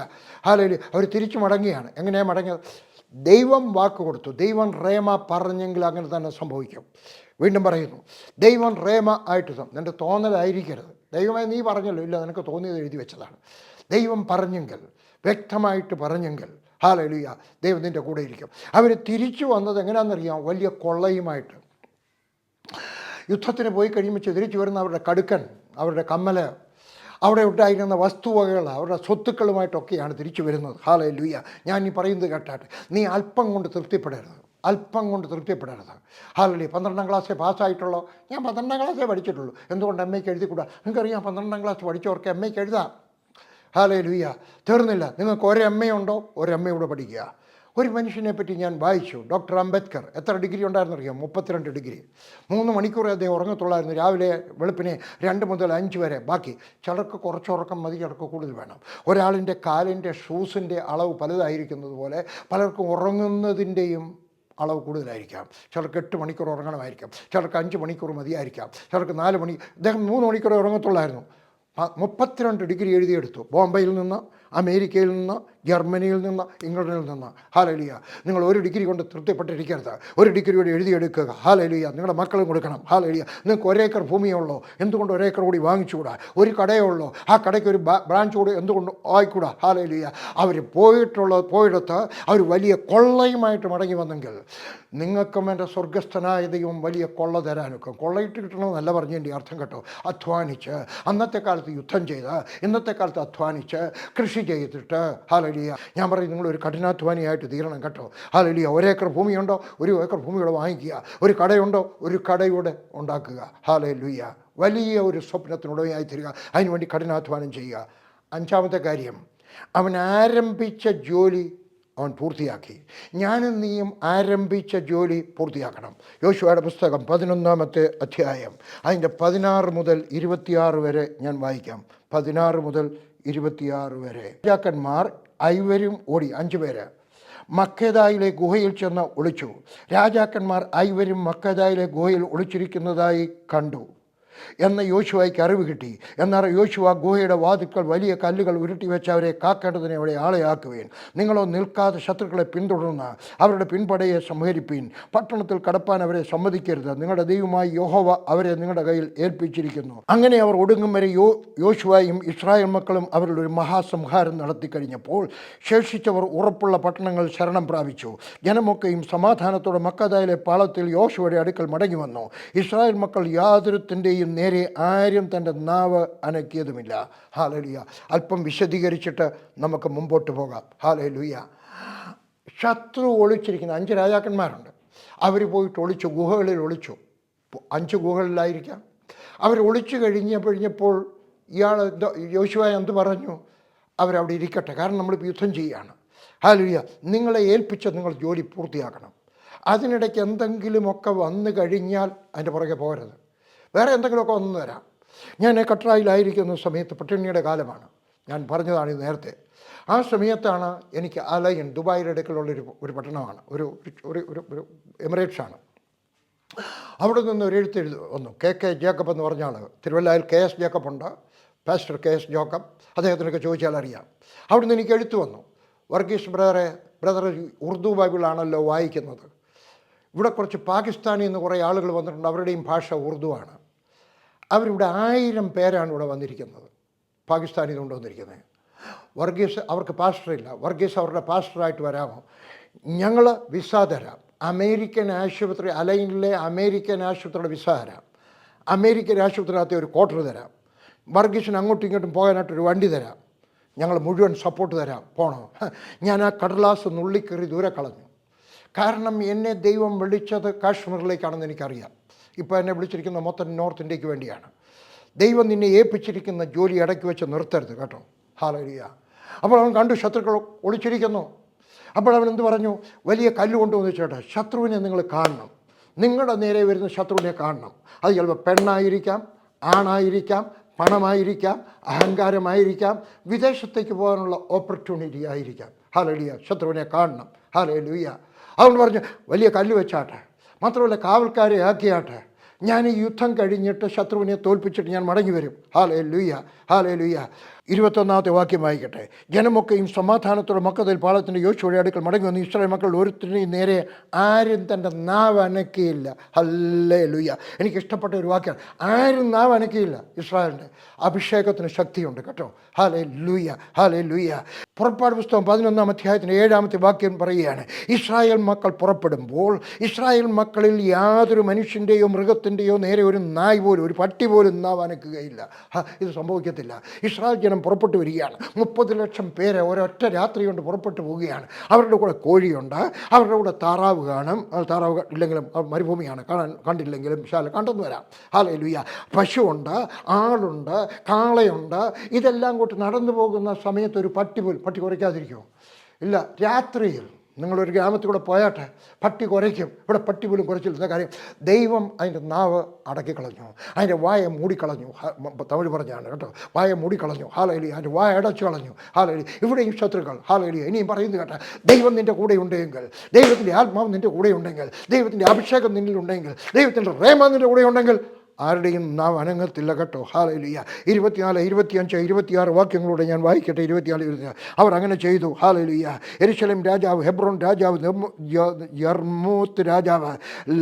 hallelujah. അവർ തിരിച്ചു മടങ്ങിയാണ്. എങ്ങനെയാണ് മടങ്ങിയത്? ദൈവം വാക്ക് കൊടുത്തു. ദൈവം റേമ പറഞ്ഞെങ്കിൽ അങ്ങനെ തന്നെ സംഭവിക്കും. വീണ്ടും പറയുന്നു, ദൈവം റേമ ആയിട്ട് നിൻ്റെ തോന്നലായിരിക്കരുത്. ദൈവമായി നീ പറഞ്ഞല്ലോ, ഇല്ല, നിനക്ക് തോന്നിയത് എഴുതി വെച്ചതാണ്. ദൈവം പറഞ്ഞെങ്കിൽ, വ്യക്തമായിട്ട് പറഞ്ഞെങ്കിൽ, ഹല്ലേലൂയ, ദൈവം നിൻ്റെ കൂടെ ഇരിക്കും. അവർ തിരിച്ചു വന്നത് എങ്ങനെയാണെന്നറിയാം? വലിയ കൊള്ളയുമായിട്ട്. യുദ്ധത്തിന് പോയി കഴിയുമ്പോൾ തിരിച്ചു വരുന്ന അവരുടെ കടുക്കൻ, അവരുടെ കമ്മൽ, അവിടെ ഉണ്ടായിരുന്ന വസ്തുവകകൾ, അവരുടെ സ്വത്തുക്കളുമായിട്ടൊക്കെയാണ് തിരിച്ചു വരുന്നത്. ഹല്ലേലൂയ. ഞാൻ ഈ പറയുന്നത് കേട്ടാട്ടെ, നീ അല്പം കൊണ്ട് തൃപ്തിപ്പെടരുത്, അല്പം കൊണ്ട് തൃപ്തിപ്പെടരുത്. ഹല്ലേലൂയ. 12ാം ക്ലാസ്സിൽ പാസ്സായിട്ടുള്ളൂ. ഞാൻ 12ാം ക്ലാസ്സേ പഠിച്ചിട്ടുള്ളൂ, എന്തുകൊണ്ട് എമ്മയ്ക്ക് എഴുതിക്കൂടാ? നിങ്ങൾക്കറിയാം, 12ാം ക്ലാസ് പഠിച്ചവർക്ക് എമ്മയ്ക്ക് എഴുതാം. ഹല്ലേലൂയ. തീർന്നില്ല. നിങ്ങൾക്ക് ഒരു എമ്മയുണ്ടോ? ഒരു എമ്മയൂടെ പഠിക്കുക. ഒരു മനുഷ്യനെ പറ്റി ഞാൻ വായിച്ചു, ഡോക്ടർ അംബേദ്കർ. എത്ര ഡിഗ്രി ഉണ്ടായിരുന്നു അറിയാം? 32 ഡിഗ്രി. 3 മണിക്കൂർ അദ്ദേഹം ഉറങ്ങത്തുള്ളായിരുന്നു. രാവിലെ വെളുപ്പിനെ 2 മുതൽ 5 വരെ. ബാക്കി ചിലർക്ക് കുറച്ച് ഉറക്കം മതി, ചിലർക്ക് കൂടുതൽ വേണം. ഒരാളിൻ്റെ കാലിൻ്റെ ഷൂസിൻ്റെ അളവ് പലതായിരിക്കുന്നത് പോലെ പലർക്കും ഉറങ്ങുന്നതിൻ്റെയും അളവ് കൂടുതലായിരിക്കാം. ചിലർക്ക് 8 മണിക്കൂർ ഉറങ്ങണമായിരിക്കാം, ചിലർക്ക് 5 മണിക്കൂർ മതിയായിരിക്കാം, ചിലർക്ക് 4 മണി. അദ്ദേഹം 3 മണിക്കൂർ ഉറങ്ങത്തുള്ളായിരുന്നു. 32 ഡിഗ്രി എഴുതിയെടുത്തു. ബോംബെയിൽ നിന്ന്, അമേരിക്കയിൽ നിന്ന്, ജർമ്മനിയിൽ നിന്ന്, ഇംഗ്ലണ്ടിൽ നിന്ന്. ഹല്ലേലൂയ. നിങ്ങൾ ഒരു ഡിഗ്രി കൊണ്ട് തൃപ്തിപ്പെട്ടിരിക്കരുത്. ഒരു ഡിഗ്രിയോട് എഴുതിയെടുക്കുക. ഹല്ലേലൂയ. നിങ്ങളുടെ മക്കളും കൊടുക്കണം. ഹല്ലേലൂയ. നിങ്ങൾക്ക് ഒരേക്കർ ഭൂമിയേ ഉള്ളൂ, എന്തുകൊണ്ട് ഒരേക്കർ കൂടി വാങ്ങിച്ചുകൂടാ? ഒരു കടയേ ഉള്ളൂ, ആ കടയ്ക്ക് ഒരു ബ്രാഞ്ച് കൂടി എന്തുകൊണ്ട് ആയിക്കൂടാ? ഹല്ലേലൂയ. അവർ പോയിടത്ത് അവർ വലിയ കൊള്ളയുമായിട്ട് മടങ്ങി വന്നെങ്കിൽ നിങ്ങൾക്കും എൻ്റെ സ്വർഗസ്ഥനായ ദൈവം വലിയ കൊള്ള തരാനൊക്കെ. കൊള്ളയിട്ട് കിട്ടണമെന്നല്ല പറഞ്ഞതിൻ്റെ അർത്ഥം കേട്ടോ. അധ്വാനിച്ച്, അന്നത്തെ കാലത്ത് യുദ്ധം ചെയ്ത്, ഇന്നത്തെ കാലത്ത് അധ്വാനിച്ച് കൃഷി ചെയ്തിട്ട്, ഹല്ലേലൂയ, ഞാൻ പറയും, നിങ്ങളൊരു കഠിനാധ്വാനിയായിട്ട് തീരണം കേട്ടോ. ഹല്ലേലൂയ. ഒരേക്കർ ഭൂമിയുണ്ടോ? 1 ഏക്കർ ഭൂമിയുടെ വാങ്ങിക്കുക. ഒരു കടയുണ്ടോ? ഒരു കടയുടെ ഉണ്ടാക്കുക. ഹല്ലേലൂയ. വലിയ ഒരു സ്വപ്നത്തിനുടമയായി തീരുക. അതിനുവേണ്ടി കഠിനാധ്വാനം ചെയ്യുക. 5ാമത്തെ കാര്യം, അവൻ ആരംഭിച്ച ജോലി അവൻ പൂർത്തിയാക്കി. ഞാനും നീയും ആരംഭിച്ച ജോലി പൂർത്തിയാക്കണം. യോശുവയുടെ പുസ്തകം 11ാമത്തെ അധ്യായം അതിൻ്റെ 16 മുതൽ 26 വരെ ഞാൻ വായിക്കാം. 16 മുതൽ 26 വരെ. രാജാക്കന്മാർ 5 ഓടി, 5 പേര് മക്കേദായിലെ ഗുഹയിൽ ചെന്ന് ഒളിച്ചു. രാജാക്കന്മാർ 5 മക്കേദായിലെ ഗുഹയിൽ ഒളിച്ചിരിക്കുന്നതായി കണ്ടു എന്ന് യോശുവയ്ക്ക് അറിവ് കിട്ടി. എന്നാൽ യോശുവ ഗുഹയുടെ വാതിൽക്കൽ വലിയ കല്ലുകൾ ഉരുട്ടി വെച്ച് അവരെ കാക്കേണ്ടതിനെ അവിടെ ആളെയാക്കുവേൻ. നിങ്ങളോ നിൽക്കാതെ ശത്രുക്കളെ പിന്തുടർന്ന് അവരുടെ പിൻപടയെ സംഹരിപ്പീൻ. പട്ടണത്തിൽ കടപ്പാൻ അവരെ സമ്മതിക്കരുത്. നിങ്ങളുടെ ദൈവമായി യഹോവ അവരെ നിങ്ങളുടെ കയ്യിൽ ഏൽപ്പിച്ചിരിക്കുന്നു. അങ്ങനെ അവർ ഒടുങ്ങും വരെ യോശുവയും ഇസ്രായേൽ മക്കളും അവരുടെ ഒരു മഹാസംഹാരം നടത്തി കഴിഞ്ഞപ്പോൾ ശേഷിച്ചവർ ഉറപ്പുള്ള പട്ടണങ്ങൾ ശരണം പ്രാപിച്ചു. ജനമൊക്കെയും സമാധാനത്തോടെ മക്കദായിലെ പാളത്തിൽ യോശുവയുടെ അടുക്കൽ മടങ്ങി വന്നു. ഇസ്രായേൽ മക്കൾ യാതൊരുത്തിൻ്റെയും നേരെ ആരും തൻ്റെ നാവ് അനക്കിയതുമില്ല. ഹല്ലേലൂയ. അല്പം വിശദീകരിച്ചിട്ട് നമുക്ക് മുമ്പോട്ട് പോകാം. ഹല്ലേലൂയ. ശത്രു ഒളിച്ചിരിക്കുന്ന 5 രാജാക്കന്മാരുണ്ട്. അവർ പോയിട്ട് ഒളിച്ചു, ഗുഹകളിൽ ഒളിച്ചു. 5 ഗുഹകളിലായിരിക്കാം. അവർ ഒളിച്ചു കഴിഞ്ഞപ്പോൾ ഇയാൾ യോശുവ എന്ത് പറഞ്ഞു? അവരവിടെ ഇരിക്കട്ടെ, കാരണം നമ്മളിപ്പോൾ യുദ്ധം ചെയ്യുകയാണ്. ഹല്ലേലൂയ. നിങ്ങളെ ഏൽപ്പിച്ച നിങ്ങൾ ജോലി പൂർത്തിയാക്കണം. അതിനിടയ്ക്ക് എന്തെങ്കിലുമൊക്കെ വന്നു കഴിഞ്ഞാൽ അതിൻ്റെ പുറകെ പോകരുത്. വേറെ എന്തെങ്കിലുമൊക്കെ വന്നു തരാം. ഞാൻ കട്രായിലായിരിക്കുന്ന സമയത്ത് പട്ടിണിയുടെ കാലമാണ്, ഞാൻ പറഞ്ഞതാണ് ഇത് നേരത്തെ. ആ സമയത്താണ് എനിക്ക് അലയൻ, ദുബായിയുടെ അടുക്കലുള്ളൊരു പട്ടണമാണ്, ഒരു എമിറേറ്റ്സാണ്. അവിടെ നിന്ന് ഒരു എഴുത്തെഴുതി വന്നു. കെ ജേക്കബ് എന്ന് പറഞ്ഞ ആൾ. തിരുവല്ലയിൽ KS ജേക്കബ് ഉണ്ട്, പാസ്റ്റർ KS ജേക്കബ്. അദ്ദേഹത്തിനൊക്കെ ചോദിച്ചാൽ അറിയാം. അവിടെ നിന്ന് എനിക്ക് എഴുത്ത് വന്നു. വർഗീസ് ബ്രദർ ഉറുദു ബൈബിളാണല്ലോ വായിക്കുന്നത്. ഇവിടെ കുറച്ച് പാകിസ്ഥാനിൽ നിന്ന് കുറേ ആളുകൾ വന്നിട്ടുണ്ട്, അവരുടെയും ഭാഷ ഉറുദുവാണ്. അവരിവിടെ 1000 പേരാണ് ഇവിടെ വന്നിരിക്കുന്നത്, പാകിസ്ഥാനിൽ നിന്ന് കൊണ്ടുവന്നിരിക്കുന്നത്. വർഗീസ് അവർക്ക് പാസ്റ്ററില്ല. വർഗീസ് അവരുടെ പാസ്റ്ററായിട്ട് വരാമോ? ഞങ്ങൾ വിസ തരാം. അമേരിക്കൻ ആശുപത്രി, അലൈനിലെ അമേരിക്കൻ ആശുപത്രിയുടെ വിസ തരാം. അമേരിക്കൻ ആശുപത്രിക്കകത്തെ ഒരു ക്വാർട്ടർ തരാം. വർഗീസിന് അങ്ങോട്ടും ഇങ്ങോട്ടും പോകാനായിട്ടൊരു വണ്ടി തരാം. ഞങ്ങൾ മുഴുവൻ സപ്പോർട്ട് തരാം. പോണോ? ഞാൻ ആ കടലാസ് നുള്ളിക്കറി ദൂരെ കളഞ്ഞു. കാരണം എന്നെ ദൈവം വിളിച്ചത് കാശ്മീരിലേക്കാണെന്ന് എനിക്കറിയാം. ഇപ്പോൾ എന്നെ വിളിച്ചിരിക്കുന്ന മൊത്തം നോർത്ത് ഇന്ത്യക്ക് വേണ്ടിയാണ്. ദൈവം നിന്നെ ഏൽപ്പിച്ചിരിക്കുന്ന ജോലി ഇടയ്ക്ക് വെച്ച് നിർത്തരുത് കേട്ടോ. ഹല്ലേലൂയ. അപ്പോൾ അവൻ കണ്ടു ശത്രുക്കൾ ഒളിച്ചിരിക്കുന്നു. അപ്പോൾ അവൻ എന്ത് പറഞ്ഞു? വലിയ കല്ല് കൊണ്ടുവന്ന് വെച്ചോട്ടെ, ശത്രുവിനെ നിങ്ങൾ കാണണം, നിങ്ങളുടെ നേരെ വരുന്ന ശത്രുവിനെ കാണണം. അത് ചിലപ്പോൾ പെണ്ണായിരിക്കാം, ആണായിരിക്കാം, പണമായിരിക്കാം, അഹങ്കാരമായിരിക്കാം, വിദേശത്തേക്ക് പോകാനുള്ള ഓപ്പർച്യൂണിറ്റി ആയിരിക്കാം. ഹല്ലേലൂയ. ശത്രുവിനെ കാണണം. ഹല്ലേലൂയ. അതുകൊണ്ട് പറഞ്ഞു വലിയ കല്ല് വെച്ചാട്ടെ, മാത്രമല്ല കാവൽക്കാരെ ആക്കിയാട്ടെ, ഞാൻ ഈ യുദ്ധം കഴിഞ്ഞിട്ട് ശത്രുവിനെ തോൽപ്പിച്ചിട്ട് ഞാൻ മടങ്ങി വരും. ഹല്ലേലൂയ. ഹല്ലേലൂയ. 21 വാക്യം വായിക്കട്ടെ. ജനമൊക്കെയും സമാധാനത്തോടെ മക്കതയിൽ പാളത്തിൻ്റെ യോശുവയുടെ അടുക്കൽ മടങ്ങി വന്ന് ഇസ്രായേൽ മക്കൾ ഒരുത്തിനെയും നേരെ ആരും തൻ്റെ നാവ് അനക്കിയില്ല. ഹല്ലേലൂയ. എനിക്കിഷ്ടപ്പെട്ട ഒരു വാക്യാണ്. ആരും നാവ് അനക്കിയില്ല. ഇസ്രായേലിൻ്റെ അഭിഷേകത്തിന് ശക്തിയുണ്ട് കേട്ടോ. ഹല്ലേലൂയ. ഹല്ലേലൂയ. പുറപ്പാട് പുസ്തകം 11 അധ്യായത്തിൻ്റെ 7 വാക്യം പറയുകയാണ്, ഇസ്രായേൽ മക്കൾ പുറപ്പെടുമ്പോൾ ഇസ്രായേൽ മക്കളിൽ യാതൊരു മനുഷ്യൻ്റെയോ മൃഗത്തിൻ്റെയോ നേരെ ഒരു നായ് പോലും, ഒരു പട്ടി പോലും നാവ് അനക്കുകയില്ല. ഇത് സംഭവിക്കത്തില്ല. ഇസ്രായേൽ ജനം പുറപ്പെട്ടു വരികയാണ്. 30 ലക്ഷം പേരെ ഒരൊറ്റ രാത്രി കൊണ്ട് പുറപ്പെട്ടു പോവുകയാണ്. അവരുടെ കൂടെ കോഴിയുണ്ട്, അവരുടെ കൂടെ താറാവ് കാണും. താറാവ് ഇല്ലെങ്കിലും മരുഭൂമിയാണ്, കണ്ടില്ലെങ്കിലും കണ്ടെന്ന് വരാം. ഹല്ലേലൂയ. പശുവുണ്ട്, ആളുണ്ട്, കാളയുണ്ട്. ഇതെല്ലാം കൂട്ടി നടന്നു പോകുന്ന സമയത്ത് ഒരു പട്ടി കുറയ്ക്കാതിരിക്കുമോ? ഇല്ല. രാത്രിയിൽ നിങ്ങളൊരു ഗ്രാമത്തിൽ കൂടെ പോയാട്ടെ, പട്ടി കുറയ്ക്കും. ഇവിടെ പട്ടി പോലും കുറച്ചില്ല. കാര്യം ദൈവം അതിൻ്റെ നാവ് അടക്കിക്കളഞ്ഞു, അതിൻ്റെ വായ മൂടിക്കളഞ്ഞു. തമിഴ് പറഞ്ഞാണ് കേട്ടോ, വായ മൂടിക്കളഞ്ഞു. ഹല്ലേലൂയ. അതിൻ്റെ വായ അടച്ചു കളഞ്ഞു. ഹല്ലേലൂയ. ഇവിടെയും ശത്രുക്കൾ. ഹല്ലേലൂയ. ഇനിയും പറയുന്നത് കേട്ടെ, ദൈവം നിൻ്റെ കൂടെ ഉണ്ടെങ്കിൽ, ദൈവത്തിൻ്റെ ആത്മാവ് നിൻ്റെ കൂടെ ഉണ്ടെങ്കിൽ, ദൈവത്തിൻ്റെ അഭിഷേകം നിന്നിലുണ്ടെങ്കിൽ, ദൈവത്തിൻ്റെ റേമ നിൻ്റെ കൂടെ ഉണ്ടെങ്കിൽ ആരുടെയും നാം അനങ്ങത്തില്ല കേട്ടോ. ഹല്ലേലൂയ. 24, 25, 26 വാക്യങ്ങളൂടെ ഞാൻ വായിക്കട്ടെ. 24, 24. അവർ അങ്ങനെ ചെയ്തു. ഹല്ലേലൂയ. യെരൂശലേം രാജാവ്, ഹെബ്രോൻ രാജാവ്, യർമൂത്ത് രാജാവ്,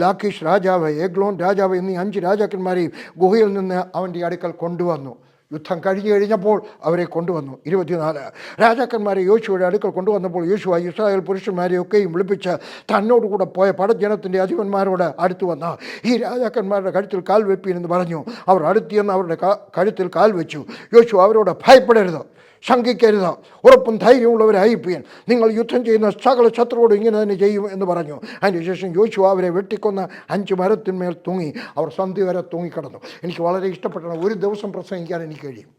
ലാഖീഷ് രാജാവ്, എഗ്ലോൻ രാജാവ് എന്നീ 5 രാജാക്കന്മാരെയും ഗുഹയിൽ നിന്ന് അവൻ്റെ അടുക്കൽ കൊണ്ടുവന്നു. യുദ്ധം കഴിഞ്ഞപ്പോൾ അവരെ കൊണ്ടുവന്നു. 24. രാജാക്കന്മാരെ യോശുവയുടെ അടുക്കൽ കൊണ്ടുവന്നപ്പോൾ യോശുവ ഇസ്രായേൽ പുരുഷന്മാരെയൊക്കെയും വിളിപ്പിച്ച് തന്നോടുകൂടെ പോയ പടജനത്തിൻ്റെ അധിപന്മാരോട് അടുത്തു വന്ന ഈ രാജാക്കന്മാരുടെ കഴുത്തിൽ കാൽ വെപ്പീനെന്ന് പറഞ്ഞു. അവർ അടുത്തിയെന്ന് അവരുടെ കഴുത്തിൽ കാൽ വെച്ചു. യോശുവ അവരോട് ഭയപ്പെടരുത്, ശങ്കിക്കരുത്, ഉറപ്പും ധൈര്യമുള്ളവരായിപ്പോയാൻ നിങ്ങൾ യുദ്ധം ചെയ്യുന്ന സകല ശത്രുവോട് ഇങ്ങനെ തന്നെ ചെയ്യും എന്ന് പറഞ്ഞു. അതിനുശേഷം യോശുവ അവരെ വെട്ടിക്കൊന്ന 5 മരത്തിന്മേൽ തൂങ്ങി. അവർ സന്ധ്യ വരെ തൂങ്ങിക്കിടന്നു. എനിക്ക് വളരെ ഇഷ്ടപ്പെട്ട ഒരു ദിവസം പ്രസംഗിക്കാൻ എനിക്ക് കഴിയും,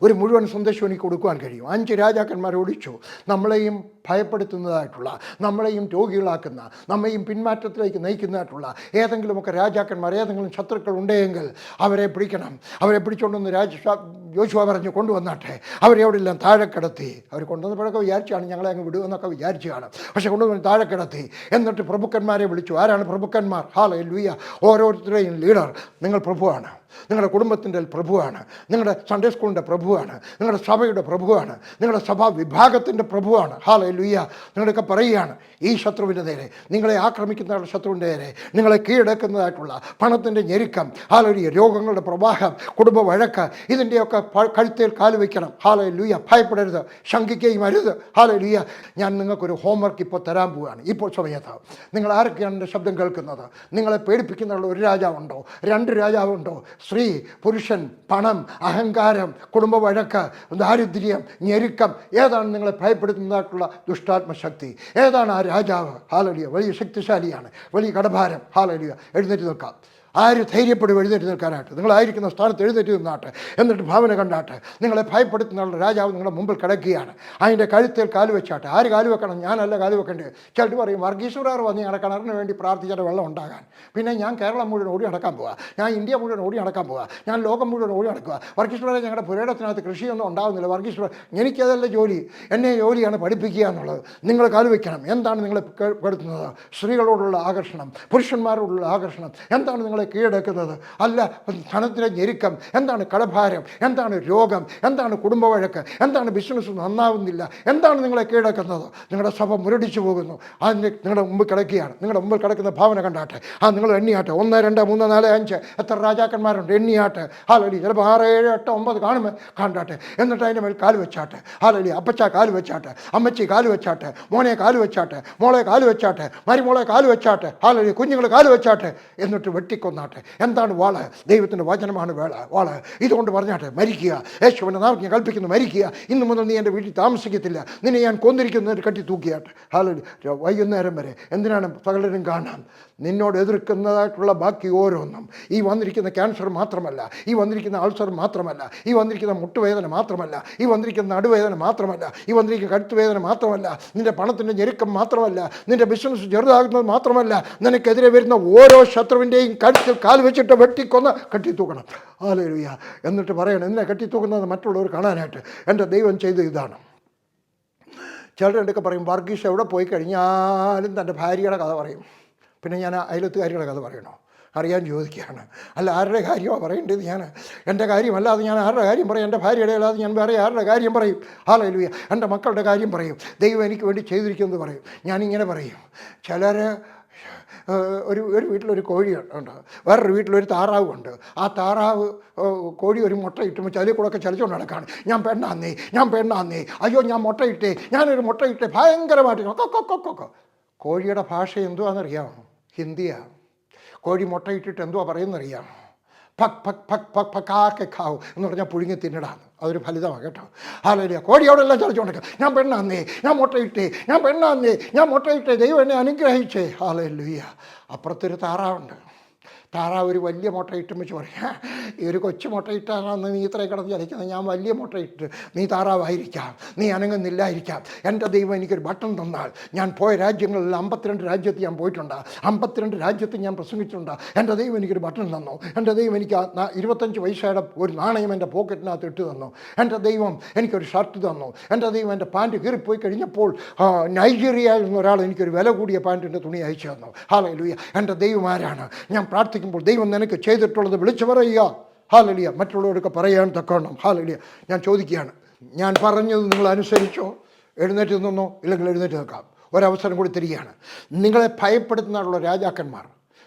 ഒരു മുഴുവൻ സന്ദേശം എനിക്ക് കൊടുക്കുവാൻ കഴിയും. 5 രാജാക്കന്മാരെ ഓടിച്ചു. നമ്മളെയും ഭയപ്പെടുത്തുന്നതായിട്ടുള്ള, നമ്മളെയും രോഗികളാക്കുന്ന, നമ്മയും പിന്മാറ്റത്തിലേക്ക് നയിക്കുന്നതായിട്ടുള്ള ഏതെങ്കിലുമൊക്കെ രാജാക്കന്മാർ, ഏതെങ്കിലും ശത്രുക്കൾ ഉണ്ടെങ്കിൽ അവരെ പിടിക്കണം. അവരെ പിടിച്ചുകൊണ്ടുവന്ന് യോശുവ പറഞ്ഞു കൊണ്ടുവന്നാട്ടെ. അവരെ അവിടെ എല്ലാം താഴെ കിടത്തി. അവർ കൊണ്ടുവന്നപ്പോഴൊക്കെ വിചാരിച്ചാണ് ഞങ്ങളെ അങ്ങ് വിടുമെന്നൊക്കെ വിചാരിച്ചാണ്. പക്ഷേ കൊണ്ടുവന്ന് താഴെ കിടത്തി. എന്നിട്ട് പ്രഭുക്കന്മാരെ വിളിച്ചു. ആരാണ് പ്രഭുക്കന്മാർ? ഹല്ലേലൂയ. ഓരോരുത്തരെയും ലീഡർ. നിങ്ങൾ പ്രഭുവാണ്, നിങ്ങളുടെ കുടുംബത്തിൻ്റെ പ്രഭുവാണ്, നിങ്ങളുടെ സൺഡേ സ്കൂളിൻ്റെ പ്രഭുവാണ്, നിങ്ങളുടെ സഭയുടെ പ്രഭുവാണ്, നിങ്ങളുടെ സഭാ വിഭാഗത്തിൻ്റെ പ്രഭുവാണ്. ഹല്ലേലൂയ. നിങ്ങളൊക്കെ പറയുകയാണ് ഈ ശത്രുവിൻ്റെ നേരെ, നിങ്ങളെ ആക്രമിക്കുന്ന ശത്രുവിൻ്റെ നേരെ, നിങ്ങളെ കീഴടക്കുന്നതായിട്ടുള്ള പണത്തിൻ്റെ ഞെരുക്കം, ഹല്ലേലൂയ, രോഗങ്ങളുടെ പ്രവാഹം, കുടുംബ വഴക്ക്, ഇതിൻ്റെയൊക്കെ കഴുത്തേൽ കാല് വയ്ക്കണം. ഹല്ലേലൂയ. ഭയപ്പെടരുത്, ശങ്കിക്കുകയും അരുത്. ഹല്ലേലൂയ. ഞാൻ നിങ്ങൾക്കൊരു ഹോംവർക്ക് ഇപ്പോൾ തരാൻ പോവുകയാണ്. ഇപ്പോൾ സമയത്ത് നിങ്ങൾ ആരൊക്കെയാണ് എൻ്റെ ശബ്ദം കേൾക്കുന്നത്? നിങ്ങളെ പേടിപ്പിക്കുന്നുള്ള ഒരു രാജാവുണ്ടോ? 2 രാജാവുണ്ടോ? സ്ത്രീ, പുരുഷൻ, പണം, അഹങ്കാരം, കുടുംബ വഴക്ക്, ദാരിദ്ര്യം, ഞെരുക്കം, ഏതാണ് നിങ്ങളെ ഭയപ്പെടുത്തുന്നതായിട്ടുള്ള ദുഷ്ടാത്മശക്തി? ഏതാണ് ആ രാജാവ്? ഹല്ലേലൂയ. വലിയ ശക്തിശാലിയാണ്, വലിയ കടഭാരം. ഹല്ലേലൂയ. എഴുന്നേറ്റ് നിൽക്കാം. ആര് ധൈര്യപ്പെടും എഴുന്നേറ്റ് നിൽക്കാനായിട്ട്? നിങ്ങളായിരിക്കുന്ന സ്ഥാനത്ത് എഴുന്നേറ്റ് നിന്നാട്ടെ. എന്നിട്ട് ഭാവന കണ്ടാട്ടെ. നിങ്ങളെ ഭയപ്പെടുത്തുന്ന രാജാവ് നിങ്ങളുടെ മുമ്പിൽ കിടക്കുകയാണ്. അതിൻ്റെ കഴുത്തിൽ കാല് വെച്ചാട്ടെ. ആര് കാല് വെക്കണം? ഞാനല്ല കാല് വെക്കേണ്ടത്. ചിലർ പറയും വർഗീശ്വരാർ വന്ന് ഞങ്ങളുടെ കിണറിന് വേണ്ടി പ്രാർത്ഥിച്ചിട്ട് വെള്ളം ഉണ്ടാകാൻ. പിന്നെ ഞാൻ കേരളം മുഴുവൻ ഓടി നടക്കാൻ പോവുക, ഞാൻ ഇന്ത്യ മുഴുവൻ ഓടി നടക്കാൻ പോവുക, ഞാൻ ലോകം മുഴുവൻ ഓടി നടക്കുക. വർഗീശ്വരെ ഞങ്ങളുടെ പുരയിടത്തിനകത്ത് കൃഷിയൊന്നും ഉണ്ടാകുന്നില്ല. വർഗീശ്വര എനിക്കതല്ല ജോലി, എന്നെ ജോലിയാണ് പഠിപ്പിക്കുക എന്നുള്ളത്. നിങ്ങൾ കാല് വയ്ക്കണം. എന്താണ് നിങ്ങളെ പെടുത്തുന്നത്? സ്ത്രീകളോടുള്ള ആകർഷണം, പുരുഷന്മാരോടുള്ള ആകർഷണം. എന്താണ് നിങ്ങളെ കീഴടക്കുന്നത്? അല്ല, ധനത്തിൻ്റെ ഞെരുക്കം. എന്താണ് കടഭാരം? എന്താണ് രോഗം? എന്താണ് കുടുംബ വഴക്ക്? എന്താണ് ബിസിനസ് നന്നാവുന്നില്ല? എന്താണ് നിങ്ങളെ കീഴടക്കുന്നത്? നിങ്ങളുടെ സഭ മുരടിച്ചു പോകുന്നു. അതിന് നിങ്ങളുടെ മുമ്പിൽ കിടക്കുകയാണ്. നിങ്ങളുടെ മുമ്പിൽ കിടക്കുന്ന ഭാവന കണ്ടാട്ടെ. നിങ്ങൾ എണ്ണിയാട്ടെ. 1, 2, 3, 4, 5 എത്ര രാജാക്കന്മാരുണ്ട് എണ്ണിയാട്ടെ. ഹാലലി. ചിലപ്പോൾ 6, 7, 8, 9 കാണുമ്പോൾ കണ്ടാട്ടെ. എന്നിട്ട് അതിൻ്റെ മേൽ കാല് വെച്ചാട്ടെ. ഹാലലി. അപ്പച്ച കാല് വെച്ചാട്ടെ, അമ്മച്ചി കാല് വെച്ചാട്ടെ, മോനെ കാല് വെച്ചാട്ടെ, മോളെ കാല് വെച്ചാട്ടെ, മരുമോളെ കാല് വെച്ചാട്ടെ, ഹാലലി, കുഞ്ഞുങ്ങൾ കാല് വെച്ചാട്ടെ. എന്നിട്ട് വെട്ടിക്കൊന്ന് വന്നാട്ടെ. എന്താണ് വാള്? ദൈവത്തിൻ്റെ വചനമാണ് വാള്. ഇതുകൊണ്ട് പറഞ്ഞാട്ടെ, മരിക്കുക. യേശുവിൻ്റെ നാമത്തിൽ ഞാൻ കൽപ്പിക്കുന്നു, മരിക്കുക. ഇന്നു മുതൽ നീ എൻ്റെ വീട്ടിൽ താമസിക്കത്തില്ല. നിന്നെ ഞാൻ കൊന്നിരിക്കുന്നതിന് കെട്ടി തൂക്കിയാട്ടെ. വൈകുന്നേരം വരെ എന്തിനാണ് സകലരും കാണാം? നിന്നോട് എതിർക്കുന്നതായിട്ടുള്ള ബാക്കി ഓരോന്നും, ഈ വന്നിരിക്കുന്ന ക്യാൻസർ മാത്രമല്ല, ഈ വന്നിരിക്കുന്ന അൾസർ മാത്രമല്ല, ഈ വന്നിരിക്കുന്ന മുട്ടുവേദന മാത്രമല്ല, ഈ വന്നിരിക്കുന്ന നടുവേദന മാത്രമല്ല, ഈ വന്നിരിക്കുന്ന കഴുത്തുവേദന മാത്രമല്ല, നിൻ്റെ പണത്തിൻ്റെ ഞെരുക്കം മാത്രമല്ല, നിൻ്റെ ബിസിനസ് ചെറുതാകുന്നത് മാത്രമല്ല, നിനക്കെതിരെ വരുന്ന ഓരോ ശത്രുവിൻ്റെയും കഴുത്തിൽ കാൽ വെച്ചിട്ട് വെട്ടിക്കൊന്ന് കെട്ടിത്തൂക്കണം. ഹല്ലേലൂയ. എന്നിട്ട് പറയണം, എന്നെ കെട്ടിത്തൂക്കുന്നത് മറ്റുള്ളവർ കാണാനായിട്ട് എൻ്റെ ദൈവം ചെയ്ത ഇതാണ്. ചിലരുടെയൊക്കെ പറയും, വർഗീസ് എവിടെ പോയി കഴിഞ്ഞാലും തൻ്റെ ഭാര്യയുടെ കഥ പറയും. പിന്നെ ഞാൻ അയലത്തുകാരിയുടെ കഥ പറയണോ? അറിയാൻ ചോദിക്കുകയാണ്. അല്ല, ആരുടെ കാര്യമാണ് പറയേണ്ടത്? ഞാൻ എൻ്റെ കാര്യമല്ലാതെ ഞാൻ ആരുടെ കാര്യം പറയും? എൻ്റെ ഭാര്യയുടെ അല്ലാതെ ഞാൻ വേറെ ആരുടെ കാര്യം പറയും? ഹല്ലേലൂയ. എൻ്റെ മക്കളുടെ കാര്യം പറയും. ദൈവം എനിക്ക് വേണ്ടി ചെയ്തിരിക്കുന്നത് പറയും. ഞാനിങ്ങനെ പറയും. ചിലർ ഒരു വീട്ടിലൊരു കോഴിയുണ്ട്, വേറൊരു വീട്ടിലൊരു താറാവുണ്ട്. ആ താറാവ് കോഴി ഒരു മുട്ട ഇട്ടുമ്പോൾ അതിൽ കൂടെ ഒക്കെ ചലിച്ചുകൊണ്ട് നടക്കുകയാണ്. ഞാൻ പെണ്ണാന്നേ, അയ്യോ ഞാൻ മുട്ടയിട്ടേ, ഞാനൊരു മുട്ടയിട്ടേ, ഭയങ്കരമായിട്ട് കൊക്കൊക്കൊക്കൊക്കെ. കോഴിയുടെ ഭാഷ എന്തുവാണെന്നറിയാമോ? ഹിന്ദിയാണ്. കോഴി മുട്ടയിട്ടിട്ട് എന്തുവാ പറയുന്നറിയാമോ? ഫക് ഫക് ഫക് ഫക് ഫക്കാക്കെ ഖാവു എന്ന് പറഞ്ഞാൽ പുഴുങ്ങി തിന്നിടാന്ന്. അതൊരു ഫലിതമാണ് കേട്ടോ. ഹല്ലേലൂയ. കോഴിയോടെല്ലാം ചലിച്ചുകൊണ്ടിരിക്കുക. ഞാൻ പെണ്ണാന്നേ, ഞാൻ മുട്ടയിട്ടേ, ദൈവം എന്നെ അനുഗ്രഹിച്ചേ. ഹല്ലേലൂയ. അപ്പുറത്തൊരു താറാവുണ്ട്. താറാവ് ഒരു വലിയ മുട്ട ഇട്ടും വെച്ച് പറയാം, ഈ ഒരു കൊച്ചു മുട്ടയിട്ടാണ് നീ ഇത്രയും കിടന്ന് ചലിക്കുന്നത്, ഞാൻ വലിയ മുട്ടയിട്ട് നീ താറാവായിരിക്കാം, നീ അനങ്ങുന്നില്ലായിരിക്കാം. എൻ്റെ ദൈവം എനിക്കൊരു ബട്ടൺ തന്നാൽ, ഞാൻ പോയ രാജ്യങ്ങളിൽ 52 രാജ്യത്ത് ഞാൻ പോയിട്ടുണ്ട്, 52 രാജ്യത്ത് ഞാൻ പ്രസംഗിച്ചിട്ടുണ്ട്. എൻ്റെ ദൈവം എനിക്കൊരു ബട്ടൺ തന്നു. എൻ്റെ ദൈവം എനിക്ക് 25 പൈസയുടെ ഒരു നാണയം എൻ്റെ പോക്കറ്റിനകത്ത് ഇട്ട് തന്നു. എൻ്റെ ദൈവം എനിക്കൊരു ഷർട്ട് തന്നു. എൻ്റെ ദൈവം എൻ്റെ പാൻറ്റ് കീറിപ്പോയി കഴിഞ്ഞപ്പോൾ നൈജീരിയയിൽ നിന്ന് ഒരാൾ എനിക്കൊരു വില കൂടിയ പാൻറ്റിൻ്റെ തുണി അയച്ചു തന്നു. ഹല്ലേലൂയ. എൻ്റെ ദൈവം ആരാണ്? ഞാൻ പ്രാർത്ഥിക്കുമ്പോൾ ദൈവം നിനക്ക് ചെയ്തിട്ടുള്ളത് വിളിച്ചു പറയുക. ഹല്ലേലൂയ. മറ്റുള്ളവരൊക്കെ പറയാൻ തക്കവണ്ണം. ഹല്ലേലൂയ. ഞാൻ ചോദിക്കുകയാണ്, ഞാൻ പറഞ്ഞത് നിങ്ങൾ അനുസരിച്ചോ? എഴുന്നേറ്റ് നിന്നോ? ഇല്ലെങ്കിൽ എഴുന്നേറ്റ് നിൽക്കാം. ഒരവസരം കൂടി തരികയാണ്. നിങ്ങളെ ഭയപ്പെടുത്തുന്നതായിട്ടുള്ള രാജാക്കന്മാർ,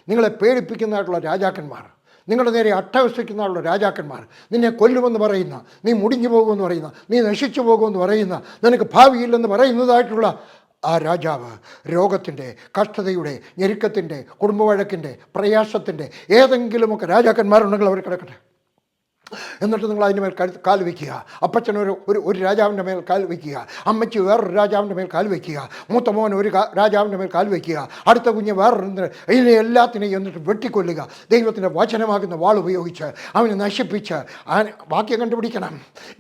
നിങ്ങളെ പേടിപ്പിക്കുന്നതായിട്ടുള്ള രാജാക്കന്മാർ, നിങ്ങളുടെ നേരെ അട്ടഹസിക്കുന്നതായിട്ടുള്ള രാജാക്കന്മാർ, നിന്നെ കൊല്ലുമെന്ന് പറയുന്ന, നീ മുടിഞ്ഞു പോകുമെന്ന് പറയുന്ന, നീ നശിച്ചു പോകുമെന്ന് പറയുന്ന, നിനക്ക് ഭാവിയില്ലെന്ന് പറയുന്നതായിട്ടുള്ള ആ രാജാവ് രോഗത്തിൻ്റെ, കഷ്ടതയുടെ, ഞെരുക്കത്തിൻ്റെ, കുടുംബവഴക്കിൻ്റെ, പ്രയാസത്തിൻ്റെ ഏതെങ്കിലുമൊക്കെ രാജാക്കന്മാരുണ്ടെങ്കിൽ അവർ കിടക്കട്ടെ. എന്നിട്ട് നിങ്ങൾ അതിൻ്റെ മേൽ കാൽ വയ്ക്കുക. അപ്പച്ചനൊരു ഒരു രാജാവിൻ്റെ മേൽ കാൽ വയ്ക്കുക, അമ്മച്ചി വേറൊരു രാജാവിൻ്റെ മേൽ കാൽ വയ്ക്കുക, മൂത്ത മോൻ ഒരു രാജാവിൻ്റെ മേൽ കാൽ വയ്ക്കുക, അടുത്ത കുഞ്ഞ് വേറൊരു. ഇതിനെ എല്ലാത്തിനെയും എന്നിട്ട് വെട്ടിക്കൊല്ലുക. ദൈവത്തിൻ്റെ വചനമാകുന്ന വാൾ ഉപയോഗിച്ച് അവനെ നശിപ്പിച്ച്. വാക്യം കണ്ടുപിടിക്കണം.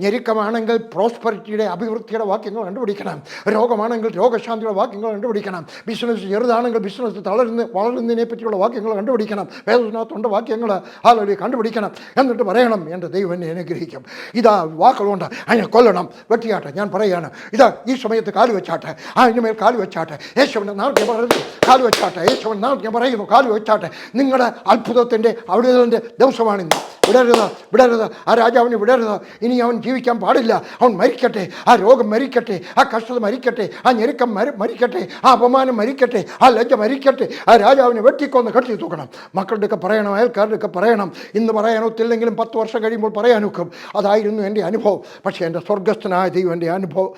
ഞെരുക്കമാണെങ്കിൽ പ്രോസ്പെറിറ്റിയുടെ, അഭിവൃദ്ധിയുടെ വാക്യങ്ങൾ കണ്ടുപിടിക്കണം. രോഗമാണെങ്കിൽ രോഗശാന്തിയുടെ വാക്യങ്ങൾ കണ്ടുപിടിക്കണം. ബിസിനസ് ചെറുതാണെങ്കിൽ ബിസിനസ് വളരുന്നതിനെ പറ്റിയുള്ള വാക്യങ്ങൾ കണ്ടുപിടിക്കണം. വേദനകത്തുണ്ട് വാക്യങ്ങൾ. ഹല്ലേലൂയ. കണ്ടുപിടിക്കണം. എന്നിട്ട് പറയണം, എൻ്റെ ദൈവം എന്നെ അനുഗ്രഹിക്കും. ഇതാ വാക്കുകളുണ്ട്, അതിനെ കൊല്ലണം, വെട്ടിയാട്ടെ. ഞാൻ പറയുകയാണ്, ഇതാ ഈ സമയത്ത് കാല് വെച്ചാട്ടെ, അതിൻ്റെ മേൽ കാല് വെച്ചാട്ടെ. യേശുവിൻ്റെ നാമത്തിൽ ഞാൻ പറയുന്നു, കാല് വെച്ചാട്ടെ. യേശുവിൻ്റെ നാമത്തിൽ ഞാൻ പറയുന്നു, കാല് വെച്ചാട്ടെ. നിങ്ങളുടെ അത്ഭുതത്തിൻ്റെ അവിടുത്തെ ദിവസമാണിന്ന്. വിടരുത്. ആ രാജാവിന് വിടരുത്. ഇനി അവൻ ജീവിക്കാൻ പാടില്ല. അവൻ മരിക്കട്ടെ. ആ രോഗം മരിക്കട്ടെ. ആ കഷ്ടത മരിക്കട്ടെ. ആ ഞെരുക്കം മരിക്കട്ടെ. ആ അപമാനം മരിക്കട്ടെ. ആ ലജ്ജ മരിക്കട്ടെ. ആ രാജാവിനെ വെട്ടിക്കൊന്ന് കെട്ടി തൂക്കണം. മക്കളുടെയൊക്കെ പറയണം, അയൽക്കാരുടെയൊക്കെ പറയണം. ഇന്ന് പറയാനൊത്തില്ലെങ്കിലും 10 വർഷം കഴിയുമ്പോൾ പറയാനൊക്കും. അതായിരുന്നു എൻ്റെ അനുഭവം. പക്ഷേ എൻ്റെ സ്വർഗസ്ഥനായ ദൈവം എൻ്റെ അനുഭവം,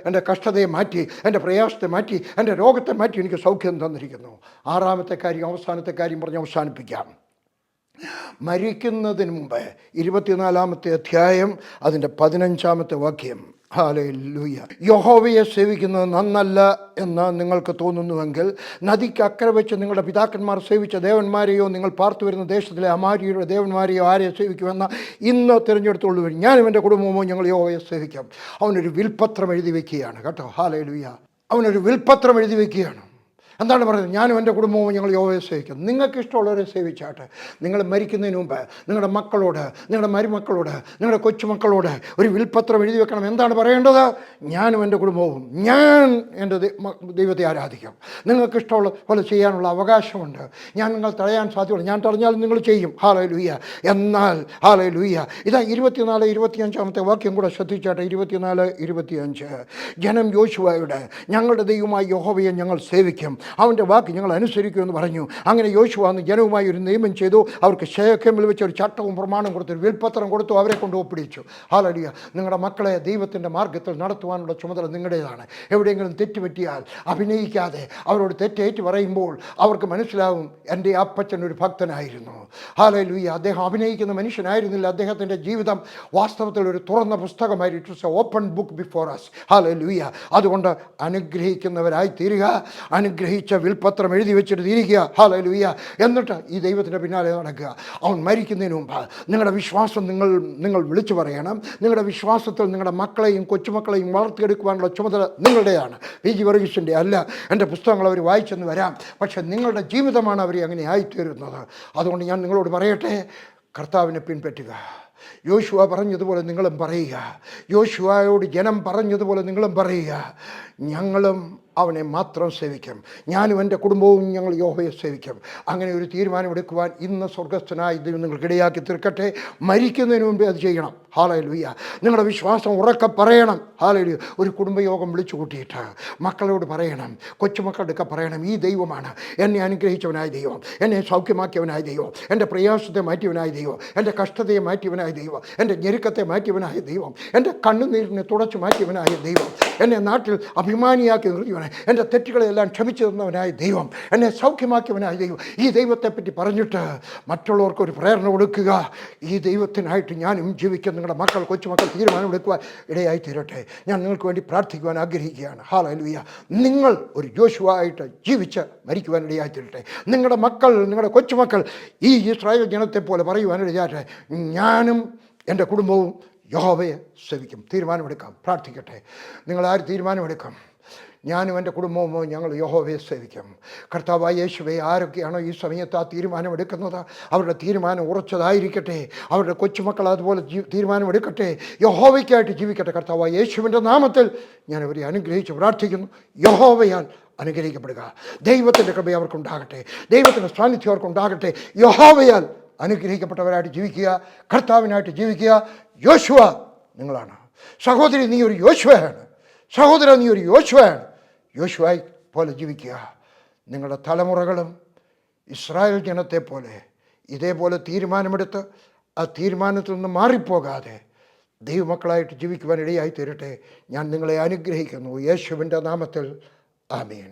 എൻ്റെ കഷ്ടതയെ മാറ്റി, എൻ്റെ പ്രയാസത്തെ മാറ്റി, എൻ്റെ രോഗത്തെ മാറ്റി എനിക്ക് സൗഖ്യം തന്നിരിക്കുന്നു. 6-ാമത്തെ കാര്യം, അവസാനത്തെ കാര്യം പറഞ്ഞ് അവസാനിപ്പിക്കാം. മരിക്കുന്നതിന് മുമ്പ് 24-ാമത്തെ അധ്യായം അതിൻ്റെ 15-ാമത്തെ വാക്യം. ഹല്ലേലൂയ. യഹോവയെ സേവിക്കുന്നത് നന്നല്ല എന്ന് നിങ്ങൾക്ക് തോന്നുന്നുവെങ്കിൽ, നദിക്ക് അക്കരെ വെച്ച് നിങ്ങളുടെ പിതാക്കന്മാർ സേവിച്ച ദേവന്മാരെയോ, നിങ്ങൾ പാർത്തു വരുന്ന ദേശത്തിലെ അമാരിയുടെ ദേവന്മാരെയോ ആരെ സേവിക്കുമെന്ന് ഇന്ന് തിരഞ്ഞെടുത്തുള്ളൂ. ഞാനും എൻ്റെ കുടുംബമോ ഞങ്ങൾ യഹോവയെ സേവിക്കാം. അവനൊരു വിൽപത്രം എഴുതി വയ്ക്കുകയാണ് കേട്ടോ. ഹല്ലേലൂയ. അവനൊരു വിൽപത്രം എഴുതി വയ്ക്കുകയാണ്. എന്താണ് പറയുന്നത്? ഞാനും എൻ്റെ കുടുംബവും ഞങ്ങൾ യഹോവയെ സേവിക്കും. നിങ്ങൾക്ക് ഇഷ്ടമുള്ളവരെ സേവിച്ചാട്ടെ. നിങ്ങൾ മരിക്കുന്നതിന് മുമ്പ് നിങ്ങളുടെ മക്കളോട്, നിങ്ങളുടെ മരുമക്കളോട്, നിങ്ങളുടെ കൊച്ചുമക്കളോട് ഒരു വിൽപത്രം എഴുതി വെക്കണം. എന്താണ് പറയേണ്ടത്? ഞാനും എൻ്റെ കുടുംബവും ഞാൻ എൻ്റെ ദൈവത്തെ ആരാധിക്കും. നിങ്ങൾക്ക് ഇഷ്ടമുള്ള പോലെ ചെയ്യാനുള്ള അവകാശമുണ്ട്. നിങ്ങൾ തടയാൻ സാധ്യതയുള്ളൂ. ഞാൻ തടഞ്ഞാലും നിങ്ങൾ ചെയ്യും. ഹല്ലേലൂയ. എന്നാൽ ഹല്ലേലൂയ, ഇതാ 24-25-ാമത്തെ വാക്യം കൂടെ ശ്രദ്ധിച്ചാട്ടെ. 24-25. ജനം യോശുവയോട്, ഞങ്ങളുടെ ദൈവമായ യഹോവയെ ഞങ്ങൾ സേവിക്കും, അവൻ്റെ വാക്ക് ഞങ്ങൾ അനുസരിക്കുമെന്ന് പറഞ്ഞു. അങ്ങനെ യോശുവ അന്ന് ജനവുമായി ഒരു നിയമം ചെയ്തു. അവർക്ക് ശേഖേമിൽ വെച്ച് ഒരു ചട്ടവും പ്രമാണവും കൊടുത്തു, ഒരു വിൽപ്പത്രം കൊടുത്തു, അവരെ കൊണ്ട് ഒപ്പിടിച്ചു. ഹല്ലേലൂയ. നിങ്ങളുടെ മക്കളെ ദൈവത്തിൻ്റെ മാർഗ്ഗത്തിൽ നടത്തുവാനുള്ള ചുമതല നിങ്ങളുടേതാണ്. എവിടെയെങ്കിലും തെറ്റുപറ്റിയാൽ അഭിനയിക്കാതെ അവരോട് തെറ്റേറ്റ് പറയുമ്പോൾ അവർക്ക് മനസ്സിലാവും, എൻ്റെ അപ്പച്ചൻ ഒരു ഭക്തനായിരുന്നു. ഹല്ലേലൂയ. അദ്ദേഹം അഭിനയിക്കുന്ന മനുഷ്യനായിരുന്നില്ല. അദ്ദേഹത്തിൻ്റെ ജീവിതം വാസ്തവത്തിൽ ഒരു തുറന്ന പുസ്തകമായിരുന്നു. It was a open book before us. Hallelujah. അതുകൊണ്ട് അനുഗ്രഹിക്കുന്നവരായി തീരുക. അനുഗ്രഹിച്ച വിൽപ്പത്രം എഴുതി വെച്ചിട്ട് തിരിക്കുക. ഹല്ലേലൂയ. എന്നിട്ട് ഈ ദൈവത്തിൻ്റെ പിന്നാലെ നടക്കുക. അവൻ മരിക്കുന്നതിന് മുമ്പ് നിങ്ങളുടെ വിശ്വാസം നിങ്ങൾ വിളിച്ചു പറയണം. നിങ്ങളുടെ വിശ്വാസത്തിൽ നിങ്ങളുടെ മക്കളെയും കൊച്ചുമക്കളെയും വളർത്തിയെടുക്കുവാനുള്ള ചുമതല നിങ്ങളുടെയാണ്. PG വർഗീസിൻ്റെ അല്ല. എൻ്റെ പുസ്തകങ്ങൾ അവർ വായിച്ചെന്ന് വരാം, പക്ഷേ നിങ്ങളുടെ ജീവിതമാണ് അവരെ അങ്ങനെ ആയിത്തീരുന്നത്. അതുകൊണ്ട് ഞാൻ നിങ്ങളോട് പറയട്ടെ, കർത്താവിനെ പിൻപറ്റുക. യോശുവ പറഞ്ഞതുപോലെ നിങ്ങളും പറയുക. യോശുവയോട് ജനം പറഞ്ഞതുപോലെ നിങ്ങളും പറയുക, ഞങ്ങളും അവനെ മാത്രം സേവിക്കും, ഞാനും എൻ്റെ കുടുംബവും ഞങ്ങൾ യഹോവയെ സേവിക്കും. അങ്ങനെ ഒരു തീരുമാനമെടുക്കുവാൻ ഇന്ന് സ്വർഗസ്ഥനായ ദൈവം നിങ്ങൾക്കിടയാക്കി തീർക്കട്ടെ. മരിക്കുന്നതിന് മുമ്പേ അത് ചെയ്യണം. ഹല്ലേലൂയ. നിങ്ങളുടെ വിശ്വാസം ഉറക്കെ പറയണം. ഹല്ലേലൂയ. ഒരു കുടുംബയോഗം വിളിച്ചു കൂട്ടിയിട്ട് മക്കളോട് പറയണം, കൊച്ചുമക്കളുടെയൊക്കെ പറയണം, ഈ ദൈവമാണ് എന്നെ അനുഗ്രഹിച്ചവനായ ദൈവം, എന്നെ സൗഖ്യമാക്കിയവനായ ദൈവം, എൻ്റെ പ്രയാസത്തെ മാറ്റിയവനായ ദൈവം, എൻ്റെ കഷ്ടതയെ മാറ്റിയവനായ ദൈവം, എൻ്റെ ഞെരുക്കത്തെ മാറ്റിയവനായ ദൈവം, എൻ്റെ കണ്ണുനീരിനെ തുടച്ചു മാറ്റിയവനായ ദൈവം, എന്നെ നാട്ടിൽ അഭിമാനിയാക്കി നിർത്തിയവനായ, എൻ്റെ തെറ്റുകളെല്ലാം ക്ഷമിച്ചു തന്നവനായ ദൈവം, എന്നെ സൗഖ്യമാക്കിയവനായ ദൈവം. ഈ ദൈവത്തെപ്പറ്റി പറഞ്ഞിട്ട് മറ്റുള്ളവർക്കൊരു പ്രേരണ കൊടുക്കുക. ഈ ദൈവത്തിനായിട്ട് ഞാനും ജീവിക്കാൻ നിങ്ങളുടെ മക്കൾ, കൊച്ചുമക്കൾ തീരുമാനമെടുക്കുവാൻ ഇടയായി തീരട്ടെ. ഞാൻ നിങ്ങൾക്ക് വേണ്ടി പ്രാർത്ഥിക്കുവാൻ ആഗ്രഹിക്കുകയാണ്. ഹല്ലേലൂയ. നിങ്ങൾ ഒരു യോശുവയായിട്ട് ജീവിച്ച് മരിക്കുവാൻ ഇടയായി തീരട്ടെ. നിങ്ങളുടെ മക്കൾ, നിങ്ങളുടെ കൊച്ചുമക്കൾ ഈ ഇസ്രായേൽ ജനത്തെ പോലെ പറയുവാൻ ഇടയാട്ടെ, ഞാനും എൻ്റെ കുടുംബവും യഹോവയെ സേവിക്കും. തീരുമാനമെടുക്കാം. പ്രാർത്ഥിക്കട്ടെ. നിങ്ങളാര് തീരുമാനമെടുക്കാം? ഞാനും എൻ്റെ കുടുംബവും ഞങ്ങൾ യഹോവയെ സേവിക്കും. കർത്താവായ യേശുവേ, ആരൊക്കെയാണോ ഈ സമയത്ത് ആ തീരുമാനമെടുക്കുന്നത്, അവരുടെ തീരുമാനം ഉറച്ചതായിരിക്കട്ടെ. അവരുടെ കൊച്ചുമക്കൾ അതുപോലെ തീരുമാനമെടുക്കട്ടെ. യഹോവയ്ക്കായിട്ട് ജീവിക്കട്ടെ. കർത്താവായ യേശുവിൻ്റെ നാമത്തിൽ ഞാൻ അവരെ അനുഗ്രഹിച്ച് പ്രാർത്ഥിക്കുന്നു. യഹോവയാൽ അനുഗ്രഹിക്കപ്പെടുക. ദൈവത്തിൻ്റെ കൃപ അവർക്കുണ്ടാകട്ടെ. ദൈവത്തിൻ്റെ സാന്നിധ്യം അവർക്കുണ്ടാകട്ടെ. യഹോവയാൽ അനുഗ്രഹിക്കപ്പെട്ടവരായിട്ട് ജീവിക്കുക. കർത്താവിനായിട്ട് ജീവിക്കുക. യോശുവ നിങ്ങളാണ്. സഹോദരി, നീ ഒരു യോശുവയാണ്. സഹോദര, നീ ഒരു യോശുവയാണ്. യോശുവയെ പോലെ ജീവിക്കുക. നിങ്ങളുടെ തലമുറകളും ഇസ്രായേൽ ജനത്തെ പോലെ ഇതേപോലെ തീരുമാനമെടുത്ത് ആ തീരുമാനത്തിൽ നിന്ന് മാറിപ്പോകാതെ ദൈവമക്കളായിട്ട് ജീവിക്കുവാൻ ഇടയായി തീരട്ടെ. ഞാൻ നിങ്ങളെ അനുഗ്രഹിക്കുന്നു. യേശുവിൻ്റെ നാമത്തിൽ ആമേൻ.